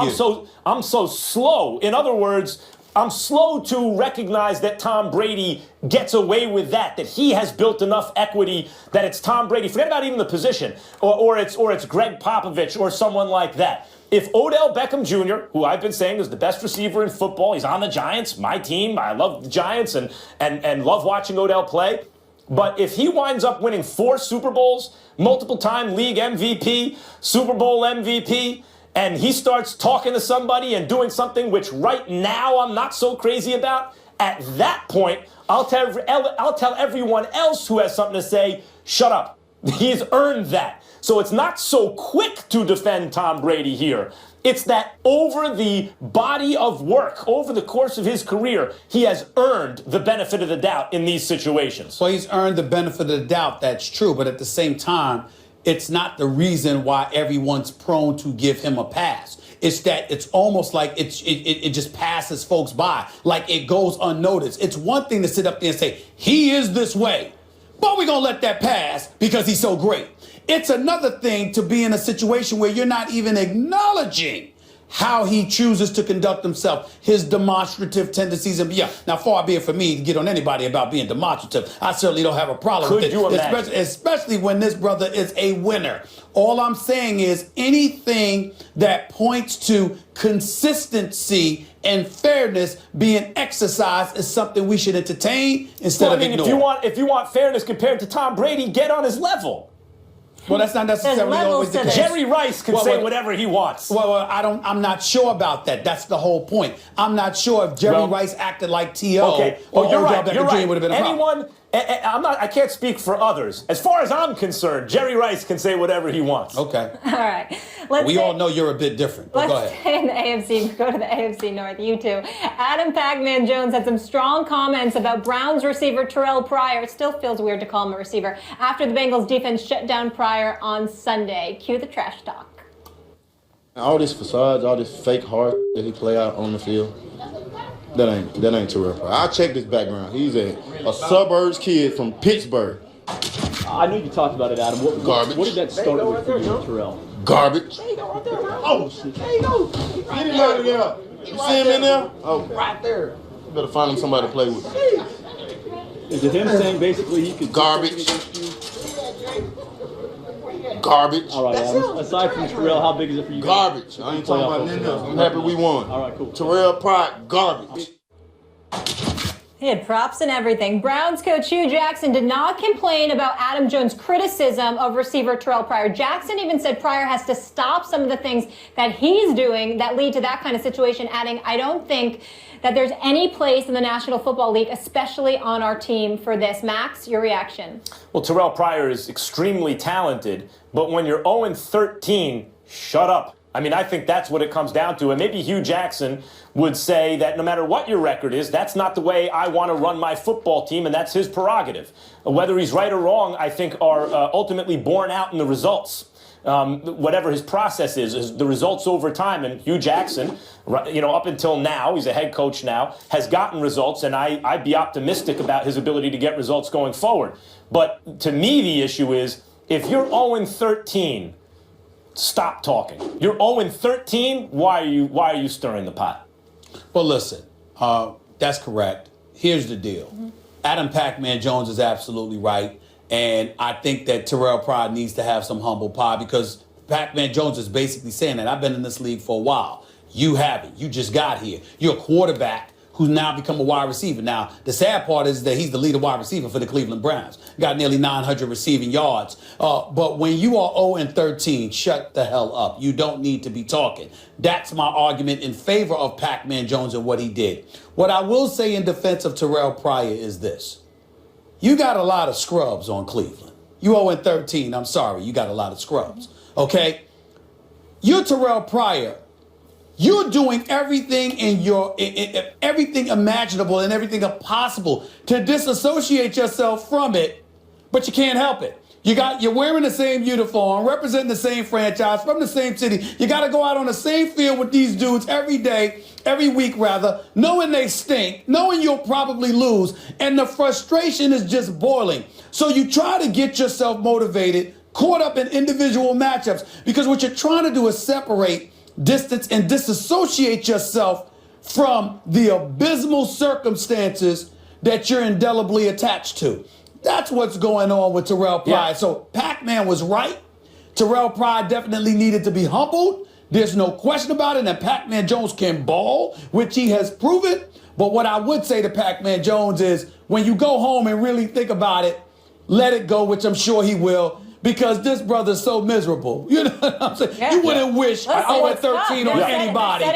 I'm so slow. In other words, I'm slow to recognize that Tom Brady gets away with that he has built enough equity that it's Tom Brady. Forget about even the position, or it's Greg Popovich or someone like that. If Odell Beckham Jr., who I've been saying is the best receiver in football, he's on the Giants, my team, I love the Giants and love watching Odell play. But if he winds up winning 4 Super Bowls, multiple-time league MVP, Super Bowl MVP, and he starts talking to somebody and doing something which right now I'm not so crazy about, at that point, I'll tell everyone else who has something to say, shut up. He's earned that. So it's not so quick to defend Tom Brady here. It's that over the body of work, over the course of his career, he has earned the benefit of the doubt in these situations. Well, he's earned the benefit of the doubt, that's true. But at the same time, it's not the reason why everyone's prone to give him a pass. It's that it's almost like it just passes folks by, like it goes unnoticed. It's one thing to sit up there and say, he is this way, but we're going to let that pass because he's so great. It's another thing to be in a situation where you're not even acknowledging how he chooses to conduct himself, his demonstrative tendencies. And yeah, now far be it for me to get on anybody about being demonstrative. I certainly don't have a problem with it, especially when this brother is a winner. All I'm saying is anything that points to consistency and fairness being exercised is something we should entertain instead of ignore. If you want fairness compared to Tom Brady, get on his level. Well, that's not necessarily always the case. Jerry Rice can say whatever he wants. Well, I'm not sure about that. That's the whole point. I'm not sure if Jerry Rice acted like T.O. Well, you're Odell right. Beckham You're Jr. right. would have been a problem. I can't speak for others. As far as I'm concerned, Jerry Rice can say whatever he wants. Okay. All right. We all know you're a bit different. But go ahead. Let's stay in the AFC. Go to the AFC North. You too. Adam Pac-Man Jones had some strong comments about Browns receiver Terrelle Pryor. It still feels weird to call him a receiver. After the Bengals defense shut down Pryor on Sunday. Cue the trash talk. All this facades, all this fake heart that he play out on the field, that ain't Terrelle Pryor. I checked his background. He's a suburbs kid from Pittsburgh. I knew you talked about it, Adam. Garbage. What did that start with for you, Terrell? Garbage. There you go, right there, bro. Oh, shit. There you go. Get him out of there. You see him in there? Oh, right there. You better find him somebody to play with. Is it him saying basically he could... Garbage. Garbage. All right, Adam. Aside from Terrell, how big is it for you? Garbage. I ain't talking about nothing else. I'm happy we won. All right, cool. Terrelle Pryor, garbage. He had props and everything. Browns coach Hugh Jackson did not complain about Adam Jones' criticism of receiver Terrelle Pryor. Jackson even said Pryor has to stop some of the things that he's doing that lead to that kind of situation, adding, I don't think that there's any place in the National Football League, especially on our team, for this. Max, your reaction? Well, Terrelle Pryor is extremely talented, but when you're 0-13, shut up. I mean, I think that's what it comes down to. And maybe Hugh Jackson would say that no matter what your record is, that's not the way I want to run my football team, and that's his prerogative. Whether he's right or wrong, I think, are ultimately borne out in the results. Whatever his process is the results over time. And Hugh Jackson, up until now, he's a head coach now, has gotten results, and I'd be optimistic about his ability to get results going forward. But to me, the issue is, if you're 0-13, stop talking. You're 0-13. Why are you stirring the pot? Well, listen, that's correct. Here's the deal. Mm-hmm. Adam Pac-Man Jones is absolutely right. And I think that Terrelle Pryor needs to have some humble pie, because Pac-Man Jones is basically saying that I've been in this league for a while. You haven't. You just got here. You're a quarterback who's now become a wide receiver. Now, the sad part is that he's the leading wide receiver for the Cleveland Browns. Got nearly 900 receiving yards. But when you are 0-13, shut the hell up. You don't need to be talking. That's my argument in favor of Pac-Man Jones and what he did. What I will say in defense of Terrelle Pryor is this. You got a lot of scrubs on Cleveland. You 0-13, I'm sorry. You got a lot of scrubs. Okay? You're Terrelle Pryor. You're doing everything everything imaginable and everything possible to disassociate yourself from it, but you can't help it. You're wearing the same uniform, representing the same franchise, from the same city. You got to go out on the same field with these dudes every week rather, knowing they stink, knowing you'll probably lose, and the frustration is just boiling. So you try to get yourself motivated, caught up in individual matchups, because what you're trying to do is separate, distance, and disassociate yourself from the abysmal circumstances that you're indelibly attached to. That's what's going on with Terrelle Pryor. Yeah. So Pac-Man was right. Terrelle Pryor definitely needed to be humbled. There's no question about it. And Pac-Man Jones can ball, which he has proven. But what I would say to Pac-Man Jones is, when you go home and really think about it, let it go, which I'm sure he will. Because this brother's so miserable. You know what I'm saying? Yeah. You wouldn't wish 0-13 on anybody.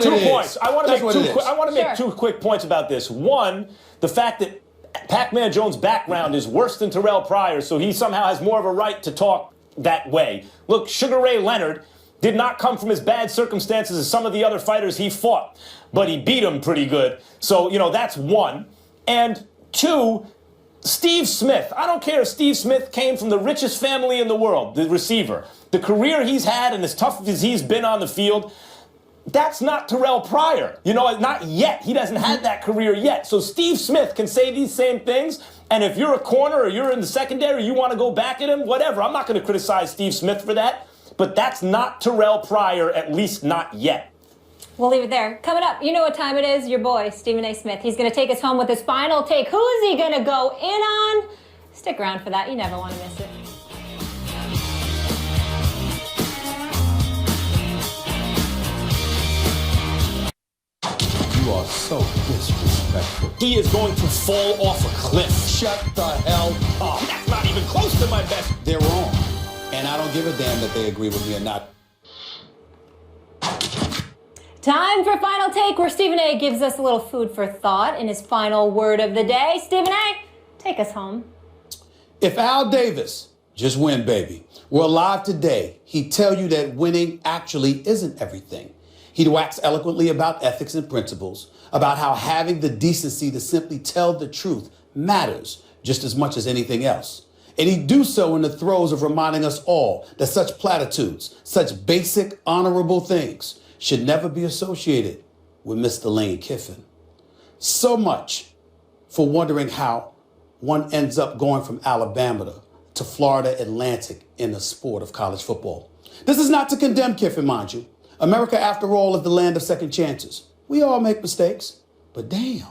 Two points. I want to make two quick points about this. One, the fact that Pac-Man Jones' background is worse than Terrelle Pryor, so he somehow has more of a right to talk that way. Look, Sugar Ray Leonard did not come from as bad circumstances as some of the other fighters he fought, but he beat him pretty good. So, that's one. And two, Steve Smith. I don't care if Steve Smith came from the richest family in the world, the receiver. The career he's had, and as tough as he's been on the field, that's not Terrelle Pryor. Not yet. He doesn't have that career yet. So Steve Smith can say these same things, and if you're a corner or you're in the secondary, you want to go back at him, whatever. I'm not going to criticize Steve Smith for that, but that's not Terrelle Pryor, at least not yet. We'll leave it there. Coming up, you know what time it is. Your boy, Stephen A. Smith. He's going to take us home with his final take. Who is he going to go in on? Stick around for that. You never want to miss it. You are so disrespectful. He is going to fall off a cliff. Shut the hell up. That's not even close to my best. They're wrong. And I don't give a damn that they agree with me or not. Time for Final Take, where Stephen A. gives us a little food for thought in his final word of the day. Stephen A., take us home. If Al Davis, just win, baby, were alive today, he'd tell you that winning actually isn't everything. He'd wax eloquently about ethics and principles, about how having the decency to simply tell the truth matters just as much as anything else. And he'd do so in the throes of reminding us all that such platitudes, such basic, honorable things should never be associated with Mr. Lane Kiffin. So much for wondering how one ends up going from Alabama to Florida Atlantic in the sport of college football. This is not to condemn Kiffin, mind you. America, after all, is the land of second chances. We all make mistakes, but damn,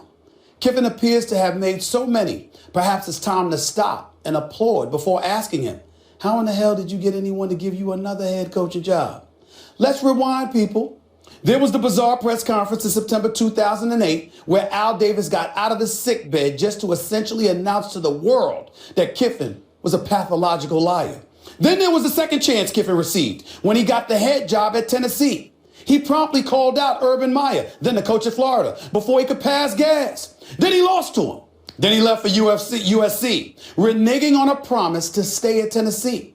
Kiffin appears to have made so many. Perhaps it's time to stop and applaud before asking him, how in the hell did you get anyone to give you another head coaching job? Let's rewind, people. There was the bizarre press conference in September 2008 where Al Davis got out of the sickbed just to essentially announce to the world that Kiffin was a pathological liar. Then there was the second chance Kiffin received when he got the head job at Tennessee. He promptly called out Urban Meyer, then the coach of Florida, before he could pass gas. Then he lost to him. Then he left for USC, reneging on a promise to stay at Tennessee.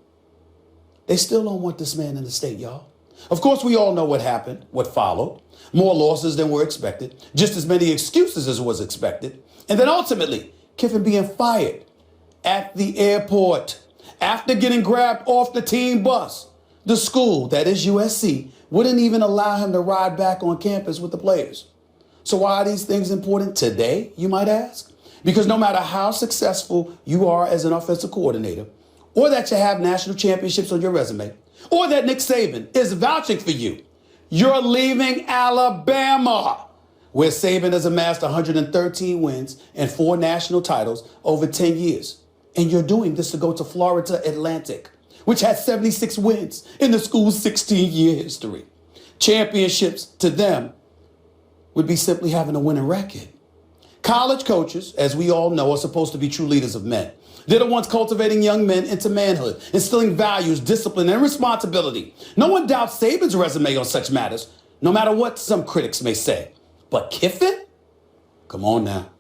They still don't want this man in the state, y'all. Of course, we all know what happened, what followed. More losses than were expected, just as many excuses as was expected. And then ultimately, Kiffin being fired at the airport after getting grabbed off the team bus. The school, that is USC, wouldn't even allow him to ride back on campus with the players. So why are these things important today, you might ask? Because no matter how successful you are as an offensive coordinator, or that you have national championships on your resume, or that Nick Saban is vouching for you, you're leaving Alabama, where Saban has amassed 113 wins and 4 national titles over 10 years. And you're doing this to go to Florida Atlantic, which has 76 wins in the school's 16-year history. Championships to them would be simply having a winning record. College coaches, as we all know, are supposed to be true leaders of men. They're the ones cultivating young men into manhood, instilling values, discipline, and responsibility. No one doubts Saban's resume on such matters, no matter what some critics may say. But Kiffin? Come on now.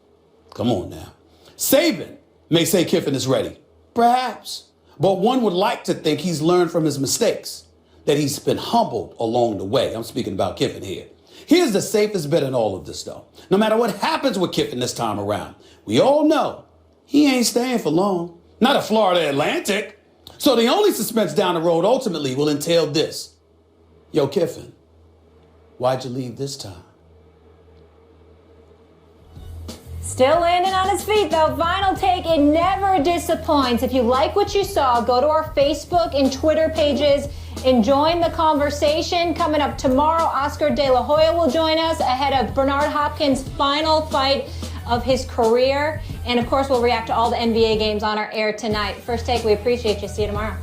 Come on now. Saban may say Kiffin is ready. Perhaps. But one would like to think he's learned from his mistakes, that he's been humbled along the way. I'm speaking about Kiffin here. Here's the safest bet in all of this, though. No matter what happens with Kiffin this time around, we all know he ain't staying for long. Not at Florida Atlantic. So the only suspense down the road ultimately will entail this. Yo, Kiffin, why'd you leave this time? Still landing on his feet, though. Final Take, it never disappoints. If you like what you saw, go to our Facebook and Twitter pages and join the conversation. Coming up tomorrow, Oscar De La Hoya will join us ahead of Bernard Hopkins' final fight of his career. And of course, we'll react to all the NBA games on our air tonight. First Take, we appreciate you. See you tomorrow.